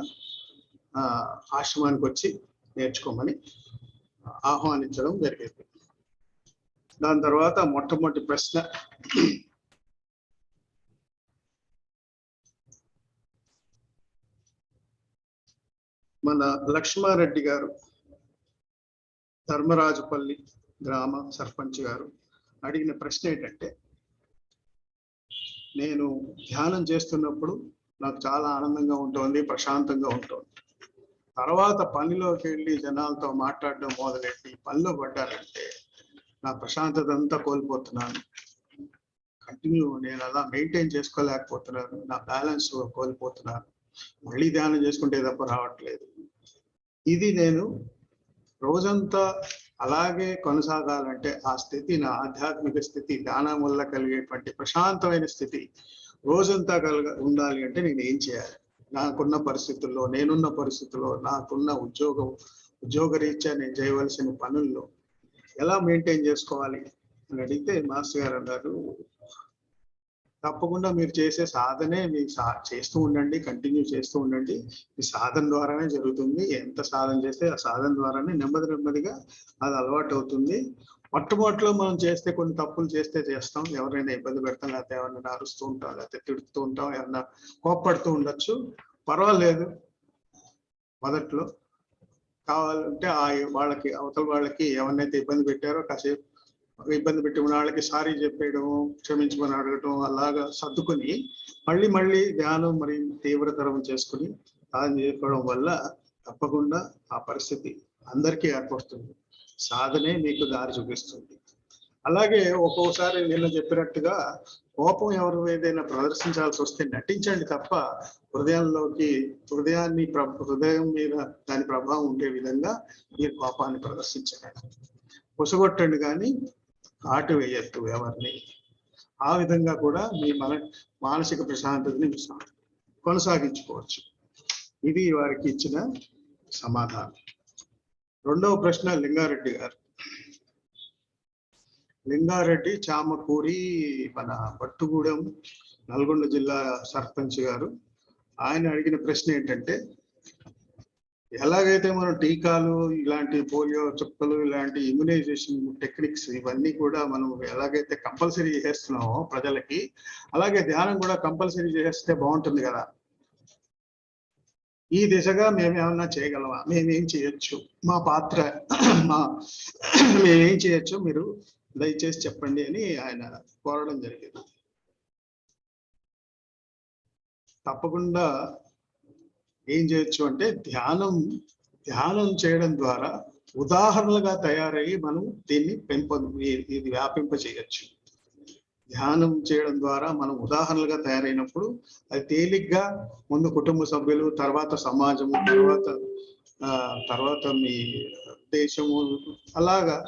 ఆశ్రమానికి వచ్చి నేర్చుకోమని ఆహ్వానించడం జరిగింది. దాని తర్వాత మొట్టమొదటి ప్రశ్న, మన లక్ష్మారెడ్డి గారు, ధర్మరాజుపల్లి గ్రామ సర్పంచ్ గారు అడిగిన ప్రశ్న ఏంటంటే, నేను ధ్యానం చేస్తున్నప్పుడు నాకు చాలా ఆనందంగా ఉంటుంది, ప్రశాంతంగా ఉంటుంది. తర్వాత పనిలోకి వెళ్ళి జనాలతో మాట్లాడడం మొదలెట్టి పనిలో పడ్డానంటే నా ప్రశాంతత అంతా కోల్పోతున్నాను. నేను అలా మెయింటైన్ చేసుకోలేకపోతున్నాను, నా బ్యాలెన్స్ కోల్పోతున్నాను. మళ్ళీ ధ్యానం చేసుకుంటే తప్ప రావట్లేదు. ఇది నేను రోజంతా అలాగే కొనసాగాలంటే ఆ స్థితి, నా ఆధ్యాత్మిక స్థితి, ధ్యానం వల్ల కలిగేటువంటి ప్రశాంతమైన స్థితి రోజంతా ఉండాలి అంటే నేను ఏం చేయాలి? నాకున్న పరిస్థితుల్లో, నేనున్న పరిస్థితుల్లో, నాకున్న ఉద్యోగరీత్యా నేను చేయవలసిన పనుల్లో ఎలా మెయింటైన్ చేసుకోవాలి అని అడిగితే మాస్టర్ గారు అన్నారు, తప్పకుండా మీరు చేసే సాధనే మీరు చేస్తూ ఉండండి, కంటిన్యూ చేస్తూ ఉండండి. ఈ సాధన ద్వారానే జరుగుతుంది. ఎంత సాధన చేస్తే ఆ సాధన ద్వారానే నెమ్మదిగా అది అలవాటు అవుతుంది. మొట్టమొదటిలో మనం చేస్తే కొన్ని తప్పులు చేస్తాం, ఎవరైనా ఇబ్బంది పెడతాం, లేకపోతే ఎవరైనా అరుస్తూ ఉంటాం, లేకపోతే తిడుతూ ఉంటాం, ఎవరైనా కోప్పడుతూ ఉండొచ్చు, పర్వాలేదు. మొదట్లో కావాలంటే వాళ్ళకి, అవతల వాళ్ళకి ఎవరినైతే ఇబ్బంది పెట్టారో కాసేపు ఇబ్బంది పెట్టి ఉన్న వాళ్ళకి సారీ చెప్పేయడం, క్షమించమని అడగటం, అలాగా సర్దుకొని మళ్ళీ ధ్యానం మరి తీవ్రతరం చేసుకుని సాధన చేసుకోవడం వల్ల తప్పకుండా ఆ పరిస్థితి అందరికీ ఏర్పడుతుంది. సాధనే మీకు దారి చూపిస్తుంది. అలాగే ఒక్కోసారి నిన్న చెప్పినట్టుగా కోపం ఎవరు ఏదైనా ప్రదర్శించాల్సి వస్తే నటించండి తప్ప హృదయం మీద దాని ప్రభావం ఉండే విధంగా మీరు కోపాన్ని ప్రదర్శించండి. పొసగొట్టండి కానీ కాటు వేయద్దు ఎవరిని. ఆ విధంగా కూడా మీ మానసిక ప్రశాంతతని కొనసాగించుకోవచ్చు. ఇది వారికి ఇచ్చిన సమాధానం. రెండవ ప్రశ్న లింగారెడ్డి గారు, లింగారెడ్డి చామకూరి, మన పట్టుగూడెం, నల్గొండ జిల్లా సర్పంచ్ గారు. ఆయన అడిగిన ప్రశ్న ఏంటంటే, ఎలాగైతే మనం టీకాలు, ఇలాంటి పోలియో చుక్కలు, ఇలాంటి ఇమ్యునైజేషన్ టెక్నిక్స్ ఇవన్నీ కూడా మనం ఎలాగైతే కంపల్సరీ చేస్తున్నామో ప్రజలకి, అలాగే ధ్యానం కూడా కంపల్సరీ చేస్తే బాగుంటుంది కదా. ఈ దిశగా మేమేమన్నా చేయగలమా? మేమేం చేయొచ్చు? మా పాత్ర మేమేం చేయొచ్చు మీరు దయచేసి చెప్పండి అని ఆయన కోరడం జరిగింది. తప్పకుండా ఏం చేయొచ్చు అంటే, ధ్యానం చేయడం ద్వారా ఉదాహరణలుగా తయారయ్యి మనం దీన్ని ఇది వ్యాపింప చేయొచ్చు. ధ్యానం చేయడం ద్వారా మనం ఉదాహరణలుగా తయారైనప్పుడు అది తేలిగ్గా ముందు కుటుంబ సభ్యులు, తర్వాత సమాజము, తర్వాత మీ దేశము, అలాగా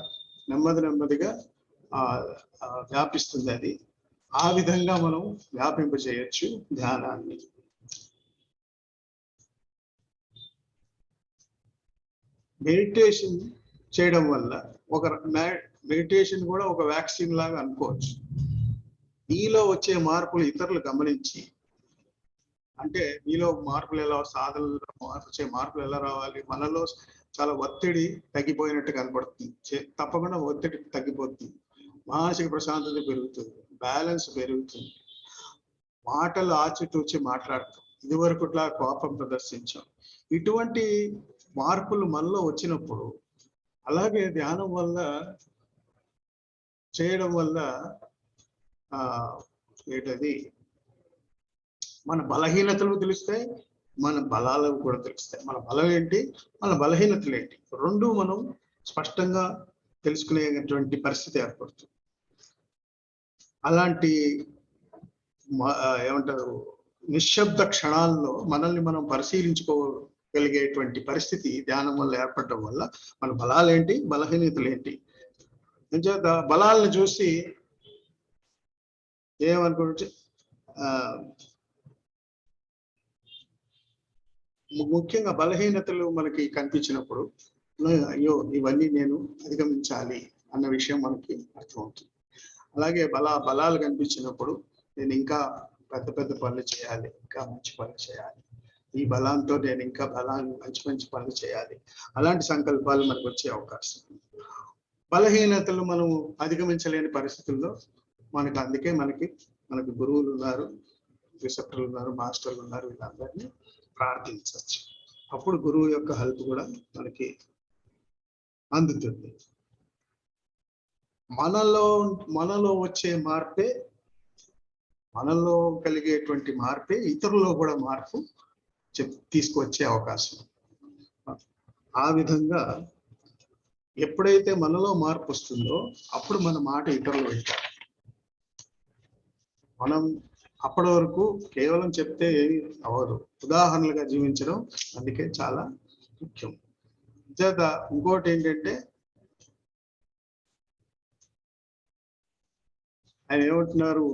నెమ్మదిగా వ్యాపిస్తుంది అది. ఆ విధంగా మనం వ్యాపింప చేయొచ్చు ధ్యానాన్ని. మెడిటేషన్ చేయడం వల్ల మెడిటేషన్ కూడా ఒక వ్యాక్సిన్ లాగా అనుకోవచ్చు. మీలో వచ్చే మార్పులు ఇతరులు గమనించి, అంటే మీలో మార్పులు ఎలా, సాధనలో వచ్చే మార్పులు ఎలా రావాలి, మనలో చాలా ఒత్తిడి తగ్గిపోయినట్టు కనపడుతుంది. తప్పకుండా ఒత్తిడి తగ్గిపోతుంది, మానసిక ప్రశాంతత పెరుగుతుంది, బ్యాలెన్స్ పెరుగుతుంది, మాటలు ఆచితూచి మాట్లాడతాం, ఇదివరకుట్లా కోపం ప్రదర్శించాం. ఇటువంటి మార్పులు మనలో వచ్చినప్పుడు, అలాగే ధ్యానం వల్ల చేయడం వల్ల ఏంటది, మన బలహీనతలు తెలుస్తాయి, మన బలాలు కూడా తెలుస్తాయి. మన బలం ఏంటి, మన బలహీనతలు ఏంటి, రెండు మనం స్పష్టంగా తెలుసుకునేటువంటి పరిస్థితి ఏర్పడుతుంది. అలాంటి ఏమంటారు, నిశ్శబ్ద క్షణాల్లో మనల్ని మనం పరిశీలించుకోగలిగేటువంటి పరిస్థితి ధ్యానం వల్ల ఏర్పడటం వల్ల మన బలాలేంటి, బలహీనతలు ఏంటి, బలాలను చూసి ఏమనుకుంటే, ముఖ్యంగా బలహీనతలు మనకి కనిపించినప్పుడు అయ్యో ఇవన్నీ నేను అధిగమించాలి అన్న విషయం మనకి అర్థమవుతుంది. అలాగే బలాలు కనిపించినప్పుడు నేను ఇంకా పెద్ద పనులు చేయాలి, ఇంకా మంచి పనులు చేయాలి, ఈ బలంతో నేను ఇంకా మంచి పనులు చేయాలి, అలాంటి సంకల్పాలు మనకు వచ్చే అవకాశం. బలహీనతలు మనం అధిగమించలేని పరిస్థితుల్లో అందుకే మనకి గురువులు ఉన్నారు, రిసెప్టర్లు ఉన్నారు, మాస్టర్లు ఉన్నారు. వీళ్ళందరినీ ప్రార్థించవచ్చు. అప్పుడు గురువు యొక్క హెల్ప్ కూడా మనకి అందుతుంది. మనలో వచ్చే మార్పే, మనలో కలిగేటువంటి మార్పే ఇతరుల్లో కూడా మార్పు తీసుకొచ్చే అవకాశం. ఆ విధంగా ఎప్పుడైతే మనలో మార్పు వస్తుందో అప్పుడు మన మాట ఇతరులు వింటారు. మనం అప్పటి వరకు కేవలం చెప్తే ఏమి అవ్వదు, ఉదాహరణలుగా జీవించడం అందుకే చాలా ముఖ్యం. చేత ఇంకోటి ఏంటంటే ఆయన ఏమంటున్నారు,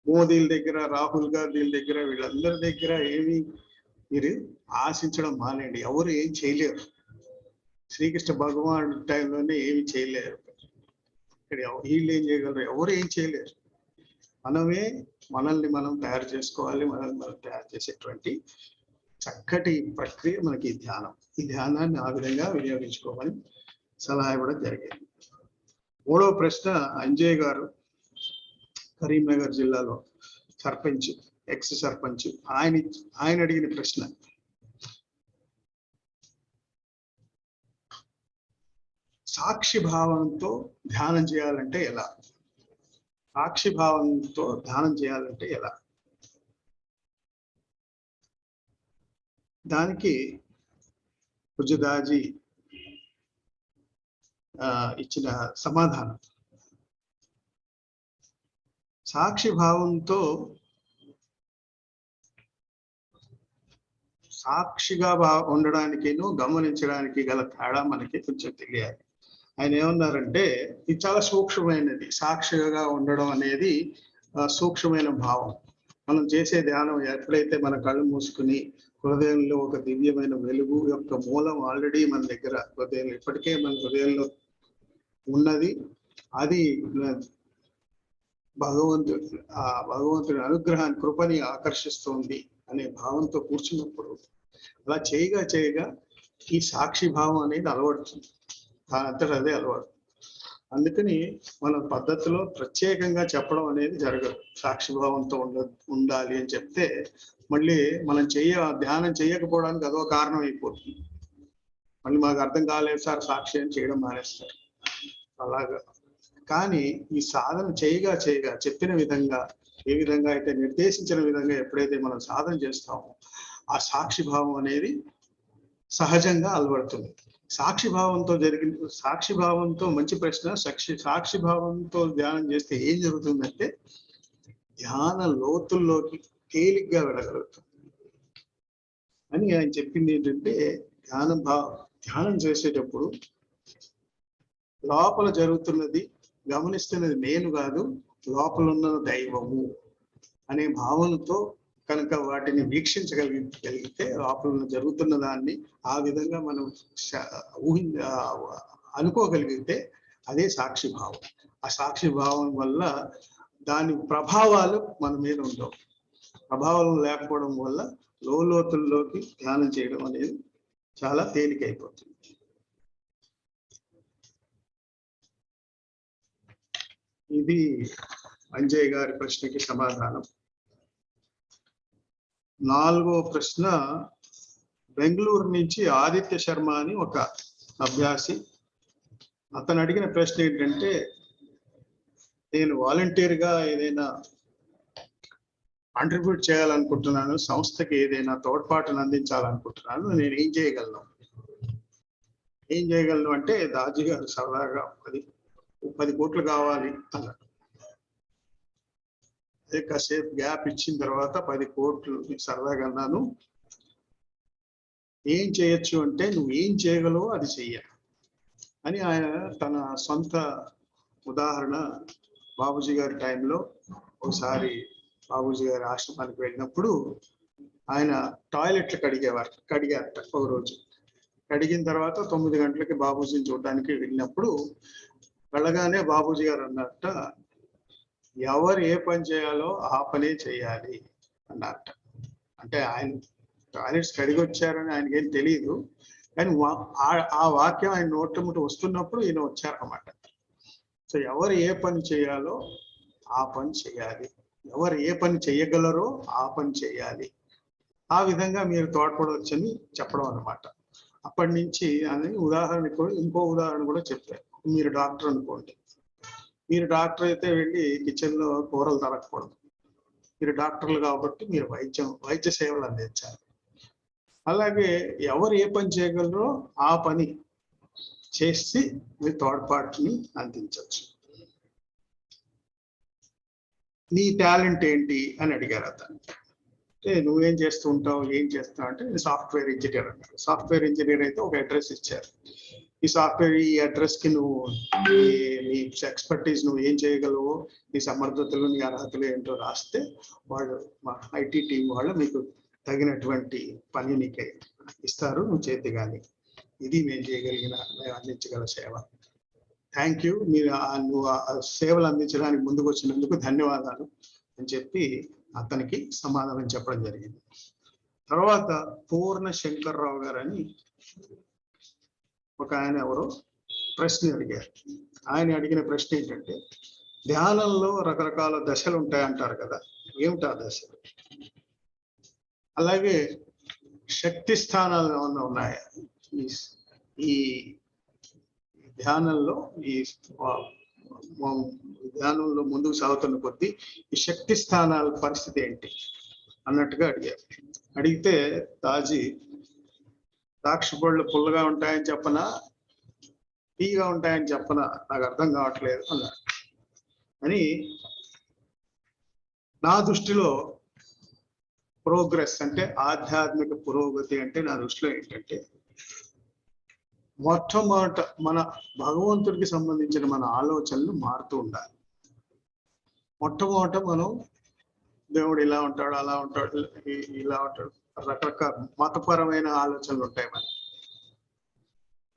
మోదీల దగ్గర, రాహుల్ గాంధీల దగ్గర, వీళ్ళందరి దగ్గర ఏమి మీరు ఆశించడం మానేయండి. ఎవరు ఏం చేయలేరు. శ్రీకృష్ణ భగవాన్ టైంలోనే ఏమి చేయలేరు. ఇక్కడ వీళ్ళు ఏం చేయగలరు? ఎవరు ఏం చేయలేరు. మనల్ని మనం తయారు చేసుకోవాలి. మనల్ని మనం తయారు చేసేటువంటి చక్కటి ప్రక్రియ మనకి ధ్యానం. ఈ ధ్యానాన్ని ఆ విధంగా వినియోగించుకోమని సలహా ఇవ్వడం జరిగింది. మూడవ ప్రశ్న అంజయ్ గారు, కరీంనగర్ జిల్లాలో సర్పంచ్, ఎక్స్ సర్పంచ్, ఆయన అడిగిన ప్రశ్న, సాక్షి భావంతో ధ్యానం చేయాలంటే ఎలా? సాక్షి భావంతో ధ్యానం చేయాలంటే ఎలా? దానికి దాజీ ఇచ్చిన సమాధానం, సాక్షి భావంతో సాక్షిగా ఉండడానికిను గమనించడానికి గల తేడా మనకి కొంచెం తెలియాలి. ఆయన ఏమన్నారంటే ఇది చాలా సూక్ష్మమైనది. సాక్షిగా ఉండడం అనేది సూక్ష్మమైన భావం. మనం చేసే ధ్యానం ఎప్పుడైతే మన కళ్ళు మూసుకుని హృదయంలో ఒక దివ్యమైన వెలుగు యొక్క మూలం ఆల్రెడీ మన దగ్గర హృదయంలో ఇప్పటికే మన హృదయంలో ఉన్నది, అది భగవంతుడి అనుగ్రహాన్ని, కృపని ఆకర్షిస్తుంది అనే భావంతో కూర్చున్నప్పుడు అలా చేయగా ఈ సాక్షి భావం అనేది అలవడుతుంది. దానంతటా అదే అలవాటు. అందుకని మన పద్ధతిలో ప్రత్యేకంగా చెప్పడం అనేది జరగదు. సాక్షిభావంతో ఉండాలి అని చెప్తే మళ్ళీ మనం ధ్యానం చేయకపోవడానికి అదో కారణం అయిపోతుంది. మళ్ళీ మాకు అర్థం కాలేదు సార్ సాక్షి అని చేయడం మానేస్తారు. అలాగా కానీ ఈ సాధన చేయగా చెప్పిన విధంగా, ఏ విధంగా అయితే నిర్దేశించిన విధంగా ఎప్పుడైతే మనం సాధన చేస్తామో ఆ సాక్షిభావం అనేది సహజంగా అలవడుతుంది. సాక్షిభావంతో మంచి ప్రశ్న. సాక్షిభావంతో ధ్యానం చేస్తే ఏం జరుగుతుందంటే ధ్యాన లోతుల్లోకి తేలిగ్గా వెళ్ళగలుగుతుంది అని ఆయన చెప్పింది. ఏంటంటే ధ్యానం చేసేటప్పుడు లోపల జరుగుతున్నది గమనిస్తున్నది నేను కాదు, లోపల ఉన్న దైవము అనే భావనతో కనుక వాటిని వీక్షించగలిగితే లోపల జరుగుతున్న దాన్ని ఆ విధంగా మనం అనుకోగలిగితే అదే సాక్షిభావం. ఆ సాక్షిభావం వల్ల దాని ప్రభావాలు మన మీద ఉండవు. ప్రభావాలు లేకపోవడం వల్ల లోతుల్లోకి ధ్యానం చేయడం అనేది చాలా తేలికైపోతుంది. ఇది అంజయ్ గారి ప్రశ్నకి సమాధానం. 4వ ప్రశ్న బెంగళూరు నుంచి ఆదిత్య శర్మ అని ఒక అభ్యాసి. అతను అడిగిన ప్రశ్న ఏంటంటే, నేను వాలంటీర్గా ఏదైనా కాంట్రిబ్యూట్ చేయాలనుకుంటున్నాను, సంస్థకి ఏదైనా తోడ్పాటును అందించాలనుకుంటున్నాను, నేను ఏం చేయగలను అంటే దాజీ గారు సరదాగా 10 కోట్లు కావాలి అన్నారు. కాసేపు గ్యాప్ ఇచ్చిన తర్వాత 10 కోట్లు సరదాగా అన్నాను. ఏం చేయొచ్చు అంటే నువ్వు ఏం చేయగలవో అది చెయ్యాలి అని ఆయన తన సొంత ఉదాహరణ. బాబూజీ గారి టైంలో ఒకసారి బాబూజీ గారి ఆశ్రమానికి వెళ్ళినప్పుడు ఆయన టాయిలెట్లు కడిగారట ఒక రోజు. కడిగిన తర్వాత 9 గంటలకి బాబూజీని చూడడానికి వెళ్ళినప్పుడు వెళ్ళగానే బాబూజీ గారు అన్నట్ట, ఎవరు ఏ పని చేయాలో ఆ పనే చేయాలి అన్నట్ట. అంటే ఆయన టాయిలెట్స్ కడిగి వచ్చారని ఆయనకేం తెలియదు, కానీ ఆ వాక్యం ఆయన నోటముట వస్తున్నప్పుడు ఈయన వచ్చారన్నమాట. సో ఎవరు ఏ పని చేయాలో ఆ పని చేయాలి, ఎవరు ఏ పని చేయగలరో ఆ పని చేయాలి, ఆ విధంగా మీరు తోడ్పడవచ్చని చెప్పడం అన్నమాట. అప్పటి నుంచి అని ఉదాహరణకు ఇంకో ఉదాహరణ కూడా చెప్పారు. మీరు డాక్టర్ అనుకోండి, మీరు డాక్టర్ అయితే వెళ్ళి కిచెన్లో కూరలు తరగకూడదు. మీరు డాక్టర్లు కాబట్టి మీరు వైద్య సేవలు అందించాలి. అలాగే ఎవరు ఏ పని చేయగలరో ఆ పని చేసి మీ తోడ్పాటుని అందించవచ్చు. నీ టాలెంట్ ఏంటి అని అడిగారు అతను. అంటే నువ్వేం చేస్తూ ఉంటావు, ఏం చేస్తావు అంటే నేను సాఫ్ట్వేర్ ఇంజనీర్ అన్నారు. సాఫ్ట్వేర్ ఇంజనీర్ అయితే ఒక అడ్రస్ ఇచ్చారు. ఈ సాఫ్ట్వేర్ ఈ అడ్రస్ కి నువ్వు నీ ఎక్స్పర్టీస్ నువ్వు ఏం చేయగలవో, నీ సమర్థతలు నీ అర్హతలు ఏంటో రాస్తే వాళ్ళు మా ఐటీ టీం వాళ్ళు మీకు తగినటువంటి పని నీకే ఇస్తారు, నువ్వు చేతి కానీ. ఇది మేము చేయగలిగిన, మేము అందించగల సేవ. థ్యాంక్ యూ, మీరు నువ్వు సేవలు అందించడానికి ముందుకు వచ్చినందుకు ధన్యవాదాలు అని చెప్పి అతనికి సమాధానం చెప్పడం జరిగింది. తర్వాత పూర్ణ శంకర్రావు గారు అని ఒక ఆయన ఎవరో ప్రశ్న అడిగారు. ఆయన అడిగిన ప్రశ్న ఏంటంటే, ధ్యానంలో రకరకాల దశలు ఉంటాయంటారు కదా, ఏమిటా దశలు? అలాగే శక్తి స్థానాలు ఏమన్నా ఉన్నాయా ఈ ధ్యానంలో? ధ్యానంలో ముందుకు సాగుతున్న కొద్దీ ఈ శక్తి స్థానాల పరిస్థితి ఏంటి అన్నట్టుగా అడిగారు. అడిగితే దాజీ ద్రాక్ష పళ్ళు పుల్లగా ఉంటాయని చెప్పనా, తీగా ఉంటాయని చెప్పనా, నాకు అర్థం కావట్లేదు అన్నారు. అని నా దృష్టిలో ప్రోగ్రెస్ అంటే, ఆధ్యాత్మిక పురోగతి అంటే నా దృష్టిలో ఏంటంటే, మొట్టమొదట మన భగవంతుడికి సంబంధించిన మన ఆలోచనలు మారుతూ ఉండాలి. మొట్టమొదట మనం దేవుడు ఇలా ఉంటాడు, అలా ఉంటాడు, ఇలా ఉంటాడు, రకరకాల మతపరమైన ఆలోచనలు ఉంటాయి మనకి.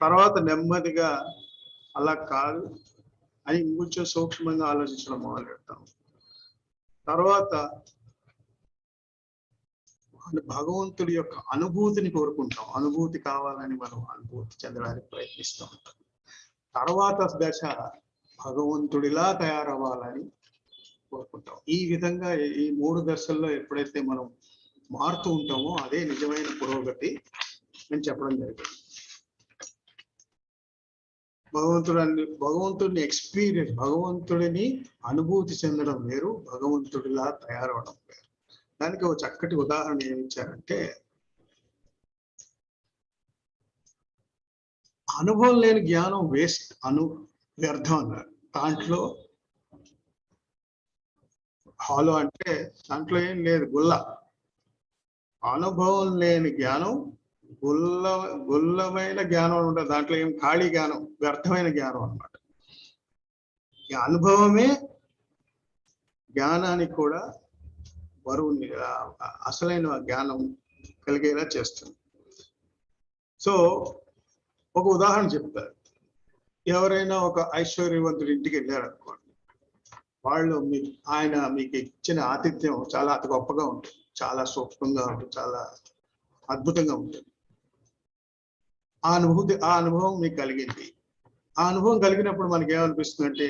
తర్వాత నెమ్మదిగా అలా కాదు అని ఇంకొంచెం సూక్ష్మంగా ఆలోచించడం మొదలు పెడతాం. తర్వాత భగవంతుడి యొక్క అనుభూతిని కోరుకుంటాం. అనుభూతి కావాలని మనం అనుభూతి చెందడానికి ప్రయత్నిస్తూ ఉంటాం. తర్వాత దశ భగవంతుడిలా తయారవ్వాలని కోరుకుంటాం. ఈ విధంగా ఈ 3 దశల్లో ఎప్పుడైతే మనం మారుతూ ఉంటామో అదే నిజమైన పురోగతి అని చెప్పడం జరిగింది. భగవంతుడిని ఎక్స్పీరియన్స్, భగవంతుడిని అనుభూతి చెందడం వేరు, భగవంతుడిలా తయారవడం వేరు. దానికి ఒక చక్కటి ఉదాహరణ ఏమి ఇచ్చారంటే, అనుభవం లేని జ్ఞానం వేస్ట్, వ్యర్థం అన్నారు. దాంట్లో హాలో అంటే దాంట్లో ఏం లేదు, గుల్ల. అనుభవం లేని జ్ఞానం గుల్లమైన జ్ఞానం ఉంటుంది. దాంట్లో ఏం ఖాళీ జ్ఞానం, వ్యర్థమైన జ్ఞానం అన్నమాట. ఈ అనుభవమే జ్ఞానానికి కూడా బరువుని, అసలైన జ్ఞానం కలిగేలా చేస్తుంది. సో ఒక ఉదాహరణ చెప్తారు. ఎవరైనా ఒక ఐశ్వర్యవంతుడి ఇంటికి వెళ్ళారనుకోండి, వాళ్ళు ఆయన మీకు ఇచ్చిన ఆతిథ్యం చాలా అతి గొప్పగా ఉంటుంది, చాలా సూక్ష్మంగా ఉంటుంది, చాలా అద్భుతంగా ఉంటుంది. ఆ అనుభవం మీకు కలిగింది. ఆ అనుభవం కలిగినప్పుడు మనకి ఏమనిపిస్తుంది అంటే,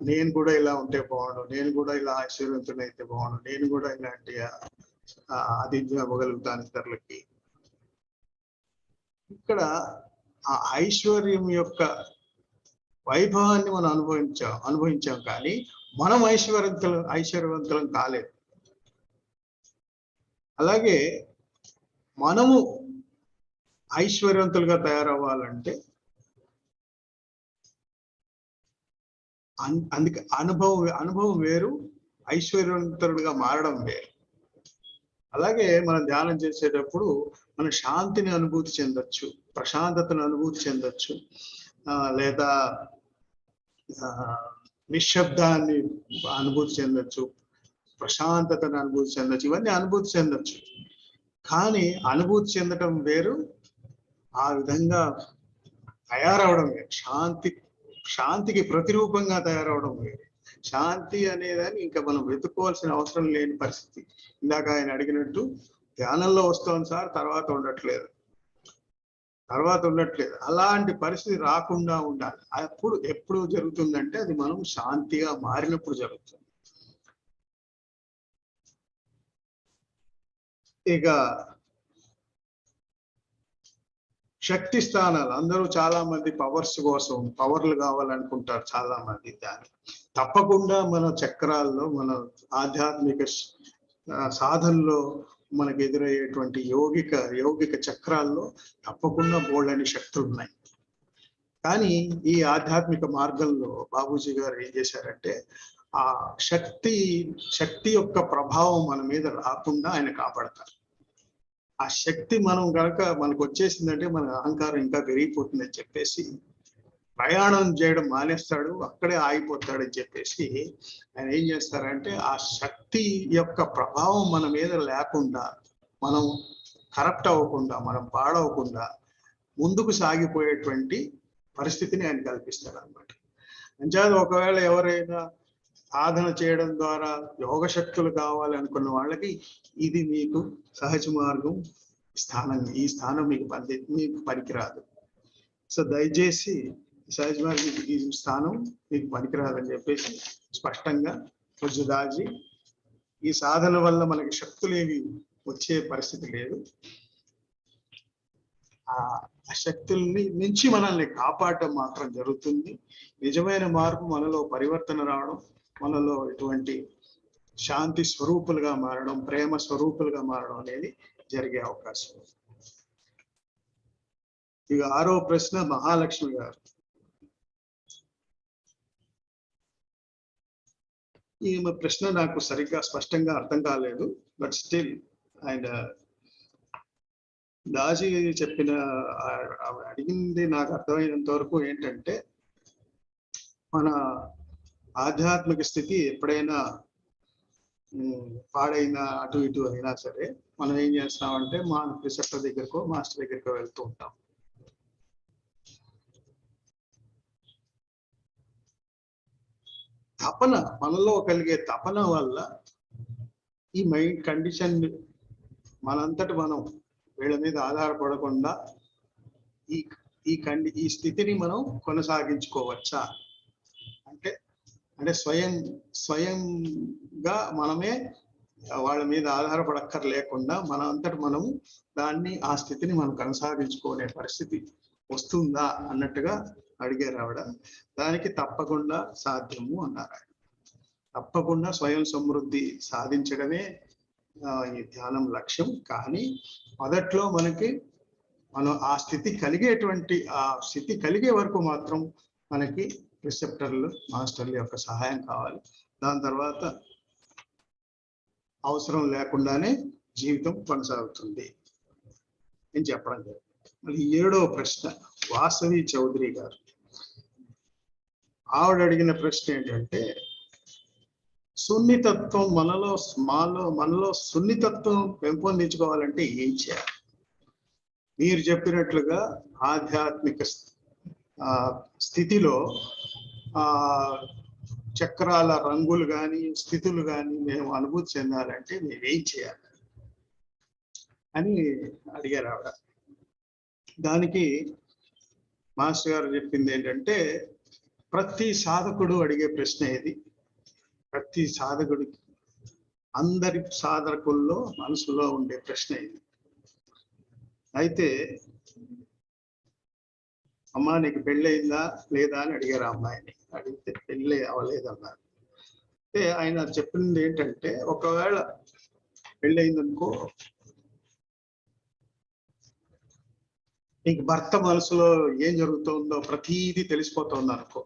నేను కూడా ఇలా ఉంటే బాగుండు, నేను కూడా ఇలా ఐశ్వర్యవంతుని అయితే బాగుండు, నేను కూడా ఇలాంటి ఆతిథ్యం ఇవ్వగలుగుతాను ఇతరులకి. ఇక్కడ ఆ ఐశ్వర్యం యొక్క వైభవాన్ని మనం అనుభవించాం కానీ మనం ఐశ్వర్యవంతులం కాలేదు. అలాగే మనము ఐశ్వర్యవంతులుగా తయారవ్వాలంటే అందుకే అనుభవం వేరు, ఐశ్వర్యవంతులుగా మారడం వేరు. అలాగే మనం ధ్యానం చేసేటప్పుడు మన శాంతిని అనుభూతి చెందొచ్చు, ప్రశాంతతను అనుభూతి చెందొచ్చు, లేదా నిశ్శబ్దాన్ని అనుభూతి చెందొచ్చు, ప్రశాంతతను అనుభూతి చెందొచ్చు, ఇవన్నీ అనుభూతి చెందొచ్చు. కానీ అనుభూతి చెందటం వేరు, ఆ విధంగా తయారవడం వేరు. శాంతికి ప్రతిరూపంగా తయారవడం వేరు. శాంతి అనేదాన్ని ఇంకా మనం వెతుక్కోవాల్సిన అవసరం లేని పరిస్థితి. ఇందాక ఆయన అడిగినట్టు ధ్యానంలో వస్తాం సార్, తర్వాత ఉండట్లేదు. తర్వాత ఉండట్లేదు. అలాంటి పరిస్థితి రాకుండా ఉండాలి. అప్పుడు ఎప్పుడు జరుగుతుందంటే అది మనం శాంతిగా మారినప్పుడు జరుగుతుంది. ఇక శక్తి స్థానాలు, అందరూ చాలా మంది పవర్స్ కోసం పవర్లు కావాలనుకుంటారు చాలా మంది. దాన్ని తప్పకుండా మన చక్రాల్లో, మన ఆధ్యాత్మిక సాధనలో మనకు ఎదురయ్యేటువంటి యౌగిక చక్రాల్లో తప్పకుండా బోల్డని శక్తులు ఉన్నాయి. కానీ ఈ ఆధ్యాత్మిక మార్గంలో బాబూజీ గారు ఏం చేశారంటే ఆ శక్తి యొక్క ప్రభావం మన మీద రాకుండా ఆయన కాపాడతారు. ఆ శక్తి మనం కనుక మనకు వచ్చేసిందంటే మన అహంకారం ఇంకా పెరిగిపోతుందని చెప్పేసి ప్రయాణం చేయడం మానేస్తాడు, అక్కడే ఆగిపోతాడని చెప్పేసి ఆయన ఏం చేస్తారంటే ఆ శక్తి యొక్క ప్రభావం మన మీద లేకుండా, మనం కరప్ట్ అవ్వకుండా, మనం పాడవకుండా ముందుకు సాగిపోయేటువంటి పరిస్థితిని ఆయన కల్పిస్తాడు అన్నమాట. అంచేత ఒకవేళ ఎవరైనా సాధన చేయడం ద్వారా యోగ శక్తులు కావాలి అనుకున్న వాళ్ళకి ఇది మీకు సహజ మార్గం స్థానం, ఈ స్థానం మీకు పనికిరాదు. సో దయచేసి సహజ మార్గం ఈ స్థానం మీకు పనికిరాదని చెప్పేసి స్పష్టంగా కొంచెం దాజి, ఈ సాధన వల్ల మనకి శక్తులు ఏవి వచ్చే పరిస్థితి లేదు. ఆ శక్తుల్ని నుంచి మనల్ని కాపాడటం మాత్రం జరుగుతుంది. నిజమైన మార్పు మనలో పరివర్తన రావడం, మనలో ఇటువంటి శాంతి స్వరూపులుగా మారడం, ప్రేమ స్వరూపులుగా మారడం అనేది జరిగే అవకాశం. ఇక 6వ ప్రశ్న మహాలక్ష్మి గారు. ఈ ప్రశ్న నాకు సరిగ్గా స్పష్టంగా అర్థం కాలేదు, బట్ స్టిల్ ఆయన దాజీ చెప్పిన అడిగింది నాకు అర్థమైనంత వరకు ఏంటంటే, మన ఆధ్యాత్మిక స్థితి ఎప్పుడైనా పాడైనా అటు ఇటు అయినా సరే మనం ఏం చేస్తామంటే మా ప్రిసెప్టర్ దగ్గరకో మాస్టర్ దగ్గరకో వెళ్తూ ఉంటాం. తపన, మనలో కలిగే తపన వల్ల ఈ మైండ్ కండిషన్ మనంతటి మనం వీళ్ళ మీద ఆధారపడకుండా ఈ స్థితిని మనం కొనసాగించుకోవచ్చా అంటే స్వయంగా మనమే వాళ్ళ మీద ఆధారపడక్కర్ లేకుండా మన అంతటి మనము ఆ స్థితిని మనం కొనసాగించుకునే పరిస్థితి వస్తుందా అన్నట్టుగా అడిగారు ఆవిడ. దానికి తప్పకుండా సాధ్యము అన్నారు. తప్పకుండా స్వయం సమృద్ధి సాధించడమే ఈ ధ్యానం లక్ష్యం. కానీ మొదట్లో మనం ఆ స్థితి కలిగే వరకు మాత్రం మనకి రిసెప్టర్లు, మాస్టర్ల యొక్క సహాయం కావాలి. దాని తర్వాత అవసరం లేకుండానే జీవితం కొనసాగుతుంది అని చెప్పడం జరిగింది. మళ్ళీ 7వ ప్రశ్న వాసవి చౌదరి గారు. ఆవిడ అడిగిన ప్రశ్న ఏంటంటే, సున్నితత్వం మనలో సున్నితత్వం పెంపొందించుకోవాలంటే ఏం చేయాలి? మీరు చెప్పినట్లుగా ఆధ్యాత్మిక స్థితిలో చక్రాల రంగులు కానీ స్థితులు కానీ మేము అనుభూతి చెందాలంటే మేమేం చేయాలి అని అడిగారు ఆవిడ. దానికి మాస్టర్ గారు చెప్పింది ఏంటంటే, ప్రతి సాధకుడు అడిగే ప్రశ్న ఇది. ప్రతి సాధకుడికి, అందరి సాధకుల్లో మనసులో ఉండే ప్రశ్న ఇది. అయితే అమ్మా నీకు పెళ్ళయిందా లేదా అని అడిగారు. అమ్మాయిని అడిగితే పెళ్ళి అవ్వలేదన్నారు. అంటే ఆయన చెప్పింది ఏంటంటే, ఒకవేళ పెళ్ళయిందనుకో, నీకు భర్త మనసులో ఏం జరుగుతుందో ప్రతీది తెలిసిపోతుంది అనుకో,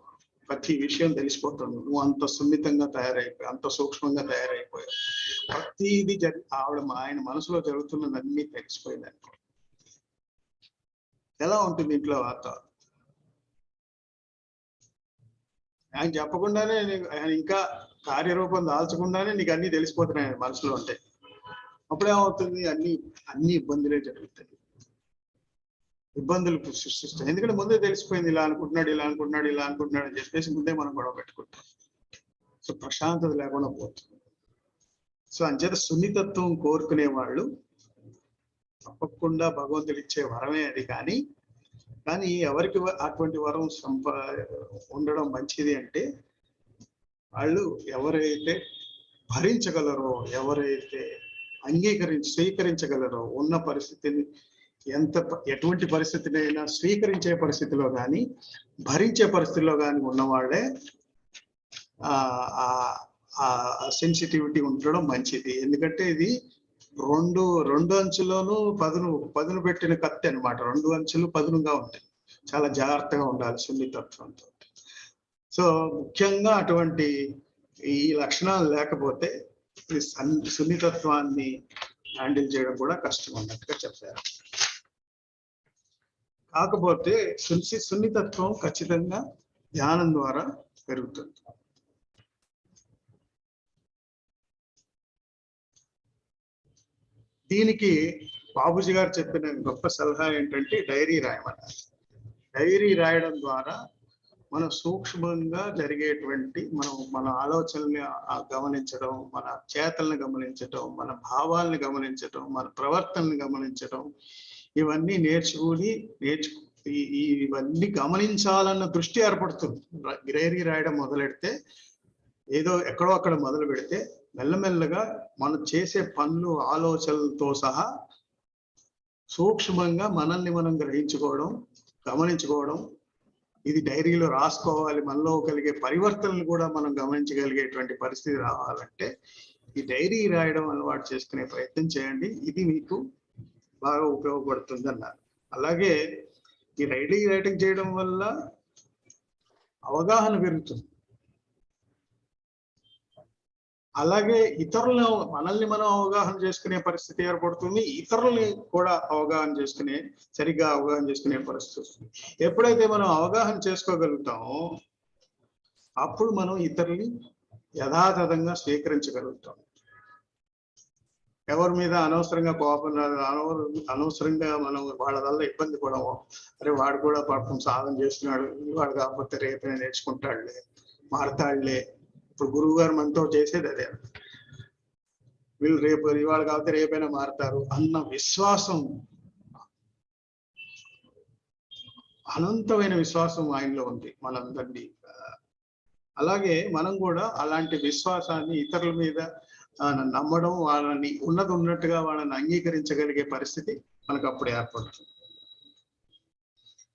ప్రతి విషయం తెలిసిపోతుంది. నువ్వు అంత సున్నితంగా తయారైపోయావు, అంత సూక్ష్మంగా తయారైపోయావు. ప్రతీది ఆయన మనసులో జరుగుతున్నదన్నీ తెలిసిపోయింది అనుకో, ఎలా ఉంటుంది ఇంట్లో వాతావరణం? ఆయన చెప్పకుండానే ఆయన ఇంకా కార్యరూపం దాల్చకుండానే నీకు అన్ని తెలిసిపోతున్నాయి ఆయన మనసులో ఉంటే. అప్పుడేమవుతుంది? అన్ని ఇబ్బందులే జరుగుతాయి, ఇబ్బందులు సృష్టిస్తాయి. ఎందుకంటే ముందే తెలిసిపోయింది, ఇలా అనుకుంటున్నాడు అని చెప్పేసి ముందే మనం గొడవ పెట్టుకుంటాం. సో ప్రశాంతత లేకుండా పోతుంది. సో అంచేత సున్నితత్వం కోరుకునే వాళ్ళు తప్పకుండా భగవంతుడు ఇచ్చే వరమే అది. కానీ కానీ ఎవరికి అటువంటి వరం ఉండడం మంచిది అంటే వాళ్ళు ఎవరైతే భరించగలరో, ఎవరైతే స్వీకరించగలరో, ఉన్న పరిస్థితిని ఎటువంటి పరిస్థితినైనా స్వీకరించే పరిస్థితిలో కానీ భరించే పరిస్థితిలో కానీ ఉన్నవాళ్ళే సెన్సిటివిటీ ఉండడం మంచిది. ఎందుకంటే ఇది రెండు అంచులోనూ పదును పెట్టిన కత్తి అనమాట. రెండు అంచులు పదునుగా ఉంటాయి. చాలా జాగ్రత్తగా ఉండాలి సున్నితత్వంతో. సో ముఖ్యంగా అటువంటి ఈ లక్షణాలు లేకపోతే ఈ సున్నితత్వాన్ని హ్యాండిల్ చేయడం కూడా కష్టం అన్నట్టుగా చెప్పారు. కాకపోతే సున్నితత్వం ఖచ్చితంగా ధ్యానం ద్వారా పెరుగుతుంది. దీనికి బాబూజీ గారు చెప్పిన గొప్ప సలహా ఏంటంటే డైరీ రాయమన్నారు. డైరీ రాయడం ద్వారా మన సూక్ష్మంగా జరిగేటువంటి మన ఆలోచనల్ని గమనించడం, మన చేతల్ని గమనించడం, మన భావాల్ని గమనించడం, మన ప్రవర్తనని గమనించడం, ఇవన్నీ ఇవన్నీ గమనించాలన్న దృష్టి ఏర్పడుతుంది. డైరీ రాయడం మొదలెడితే ఏదో ఎక్కడో అక్కడ మొదలు పెడితే మెల్లమెల్లగా మనం చేసే పనులు ఆలోచనలతో సహా సూక్ష్మంగా మనల్ని మనం గ్రహించుకోవడం, గమనించుకోవడం, ఇది డైరీలో రాసుకోవాలి. మనలో కలిగే పరివర్తనలు కూడా మనం గమనించగలిగేటువంటి పరిస్థితి రావాలంటే ఈ డైరీ రాయడం అలవాటు చేసుకునే ప్రయత్నం చేయండి. ఇది మీకు బాగా ఉపయోగపడుతుంది అన్నారు. అలాగే ఈ డైరీ రైటింగ్ చేయడం వల్ల అవగాహన పెరుగుతుంది. అలాగే మనల్ని మనం అవగాహన చేసుకునే పరిస్థితి ఏర్పడుతుంది. ఇతరుల్ని కూడా సరిగ్గా అవగాహన చేసుకునే పరిస్థితి వస్తుంది. ఎప్పుడైతే మనం అవగాహన చేసుకోగలుగుతామో అప్పుడు మనం ఇతరుల్ని యథాతథంగా స్వీకరించగలుగుతాం. ఎవరి మీద అనవసరంగా కోపం, అనవసరంగా మనం వాళ్ళ వల్ల ఇబ్బంది పడము. అరే వాడు కూడా పాపం సాధన చేస్తున్నాడు, వాడు కాకపోతే రేపే నేర్చుకుంటాడులే, మారతాడులే. ఇప్పుడు గురువు గారు మనతో చేసేది అదే. వీళ్ళు ఇవాళ కాకపోతే రేపైనా మారతారు అన్న విశ్వాసం, అనంతమైన విశ్వాసం ఆయనలో ఉంది మనందరినీ. అలాగే మనం కూడా అలాంటి విశ్వాసాన్ని ఇతరుల మీద నమ్మడం, వాళ్ళని ఉన్నట్టుగా వాళ్ళని అంగీకరించగలిగే పరిస్థితి మనకు అప్పుడు ఏర్పడుతుంది.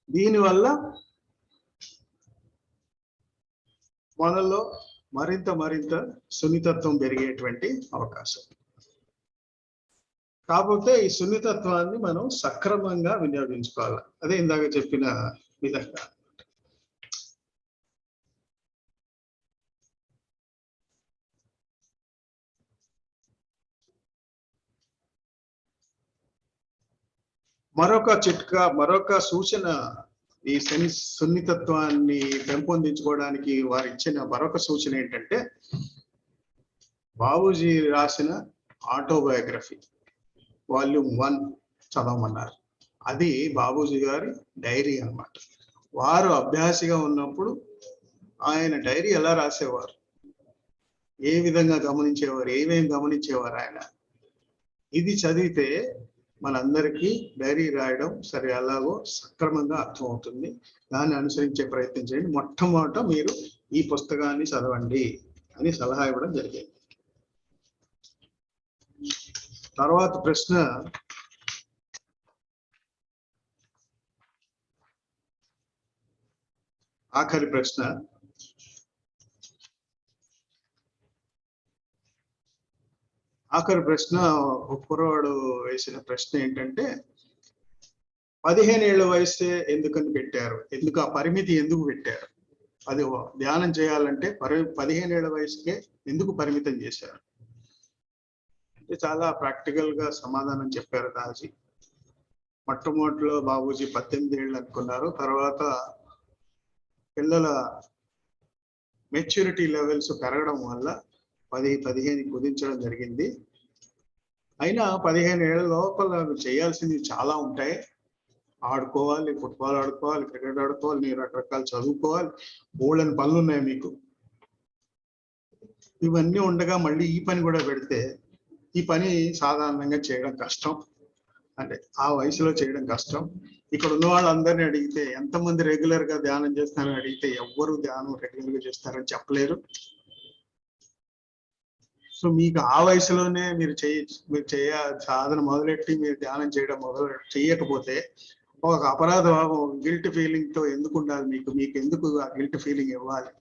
దీనివల్ల మనలో మరింత సున్నితత్వం పెరిగేటువంటి అవకాశం. కాకపోతే ఈ సున్నితత్వాన్ని మనం సక్రమంగా వినియోగించుకోవాలి. అదే ఇందాక చెప్పిన విధంగా. మరొక సూచన, ఈ సున్నితత్వాన్ని పెంపొందించుకోవడానికి వారు ఇచ్చిన మరొక సూచన ఏంటంటే బాబూజీ రాసిన ఆటోబయోగ్రఫీ వాల్యూమ్ 1 చదవమన్నారు. అది బాబూజీ గారి డైరీ అన్నమాట. వారు అభ్యాసిగా ఉన్నప్పుడు ఆయన డైరీ ఎలా రాసేవారు, ఏ విధంగా గమనించేవారు, ఏమేమి గమనించేవారు ఆయన, ఇది చదివితే మనందరికీ డైరీ రాయడం సరే ఎలాగో సక్రమంగా అర్థమవుతుంది. దాన్ని అనుసరించే ప్రయత్నం చేయండి. మొట్టమొదట మీరు ఈ పుస్తకాన్ని చదవండి అని సలహా ఇవ్వడం జరిగింది. తర్వాత ప్రశ్న, ఆఖరి ప్రశ్న, కుర్రవాడు వేసిన ప్రశ్న ఏంటంటే 15 ఏళ్ల వయసే ఎందుకని పెట్టారు, ఎందుకు ఆ పరిమితి ఎందుకు పెట్టారు, అది ధ్యానం చేయాలంటే 15 ఏళ్ల వయసుకే ఎందుకు పరిమితం చేశారు అంటే చాలా ప్రాక్టికల్ గా సమాధానం చెప్పారు దాజీ. మొట్టమొదటిలో బాబూజీ 18 ఏళ్ళు అనుకున్నారు. తర్వాత పిల్లల మెచ్యూరిటీ లెవెల్స్ పెరగడం వల్ల 10-15 కుదించడం జరిగింది. అయినా 15 ఏళ్ల లోపల చేయాల్సింది చాలా ఉంటాయి. ఆడుకోవాలి, ఫుట్బాల్ ఆడుకోవాలి, క్రికెట్ ఆడుకోవాలి, మీరు రకరకాలు చదువుకోవాలి, బోల్డని పనులు ఉన్నాయి మీకు. ఇవన్నీ ఉండగా మళ్ళీ ఈ పని కూడా పెడితే ఈ పని సాధారణంగా చేయడం కష్టం, అంటే ఆ వయసులో చేయడం కష్టం. ఇక్కడ ఉన్న వాళ్ళందరినీ అడిగితే ఎంతమంది రెగ్యులర్ గా ధ్యానం చేస్తారని అడిగితే ఎవ్వరు ధ్యానం రెగ్యులర్ గా చేస్తారని చెప్పలేరు. సో మీకు ఆ వయసులోనే మీరు సాధన మొదలెట్టి మీరు ధ్యానం చేయడం చేయకపోతే ఒక అపరాధ గిల్ట్ ఫీలింగ్ తో ఎందుకు ఉండాలి? మీకు ఎందుకు ఆ గిల్ట్ ఫీలింగ్ ఇవ్వాలి?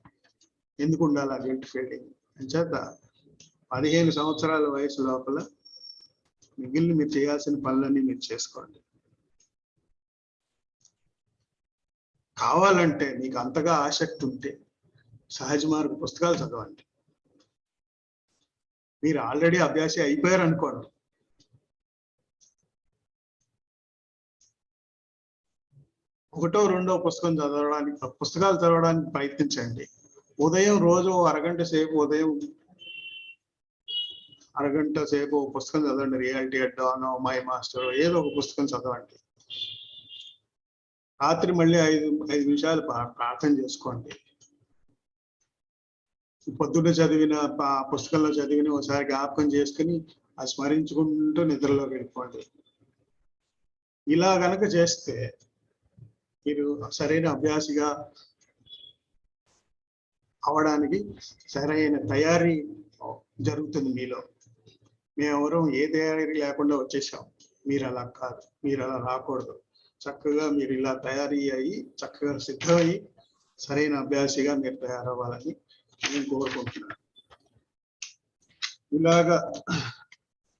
ఎందుకు ఉండాలి ఆ గిల్ట్ ఫీలింగ్? అంచేత 15 సంవత్సరాల వయసు లోపల మిగిలిన మీరు చేయాల్సిన పనులన్నీ మీరు చేసుకోండి. కావాలంటే మీకు అంతగా ఆసక్తి ఉంటే సహజ మార్గ పుస్తకాలు చదవండి. మీరు ఆల్రెడీ అభ్యాసి అయిపోయారు అనుకోండి, ఒకటో రెండో పుస్తకాలు చదవడానికి ప్రయత్నించండి. ఉదయం రోజు అరగంట సేపు పుస్తకం చదవండి. Reality at dawn, my master, ఏదో ఒక పుస్తకం చదవండి. రాత్రి మళ్ళీ 5 నిమిషాలు ప్రార్థన చేసుకోండి. పొద్దున్న చదివిన పుస్తకంలో చదివిన ఒకసారి జ్ఞాపకం చేసుకుని ఆ స్మరించుకుంటూ నిద్రలో వెళ్ళిపోండి. ఇలా గనక చేస్తే మీరు సరైన అభ్యాసిగా అవడానికి సరైన తయారీ జరుగుతుంది మీలో. మేమెవరూ ఏ తయారీ లేకుండా వచ్చేసాం. మీరు అలా కాదు, మీరు అలా రాకూడదు. చక్కగా మీరు ఇలా తయారీ అయ్యి చక్కగా సిద్ధమయ్యి సరైన అభ్యాసిగా మీరు తయారవ్వాలని నేను కోరుకుంటున్నాను. ఇలాగా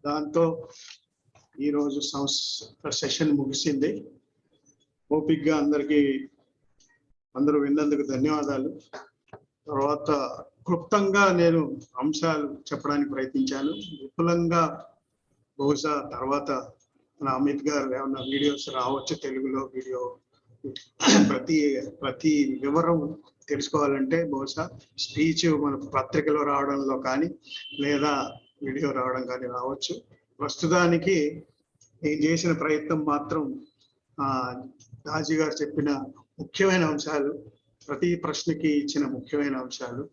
దాంతో ఈరోజు సెషన్ ముగిసింది. ఓపిక్గా అందరూ విన్నందుకు ధన్యవాదాలు. తర్వాత క్లుప్తంగా నేను అంశాలు చెప్పడానికి ప్రయత్నించాను. విపులంగా బహుశా తర్వాత మన అమిత్ గారు ఏమన్నా వీడియోస్ రావచ్చు, తెలుగులో వీడియో ప్రతి వివరం తెలుసుకోవాలంటే బహుశా స్పీచ్ మన పత్రికలో రావడంలో కానీ లేదా వీడియో రావడం కానీ రావచ్చు. ప్రస్తుతానికి నేను చేసిన ప్రయత్నం మాత్రం దాజీ గారు చెప్పిన ముఖ్యమైన అంశాలు, ప్రతి ప్రశ్నకి ఇచ్చిన ముఖ్యమైన అంశాలు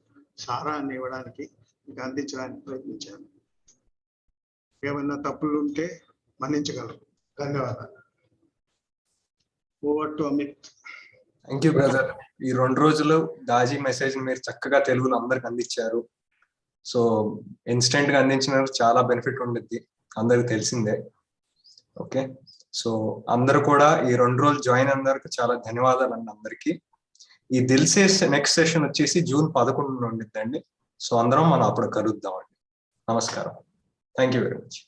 సారాన్ని ఇవ్వడానికి మీకు అందించడానికి ప్రయత్నించాను. ఏమన్నా తప్పులు ఉంటే మన్నించగలరు. ధన్యవాదాలు. Over to Amit. Thank you brother. ఈ 2 రోజులు దాజీ మెసేజ్ మీరు చక్కగా తెలుగులో అందరికి అందించారు. సో ఇన్స్టెంట్ గా అందించిన చాలా బెనిఫిట్ ఉండిద్ది, అందరికి తెలిసిందే. ఓకే, సో అందరూ కూడా ఈ 2 రోజులు జాయిన్ అందరికి చాలా ధన్యవాదాలు అండి అందరికి. ఈ దిల్ సే నెక్స్ట్ సెషన్ వచ్చేసి జూన్ 11 ఉండిద్దండి. సో అందరం మనం అప్పుడు కలుద్దామండి. నమస్కారం. Thank you very much.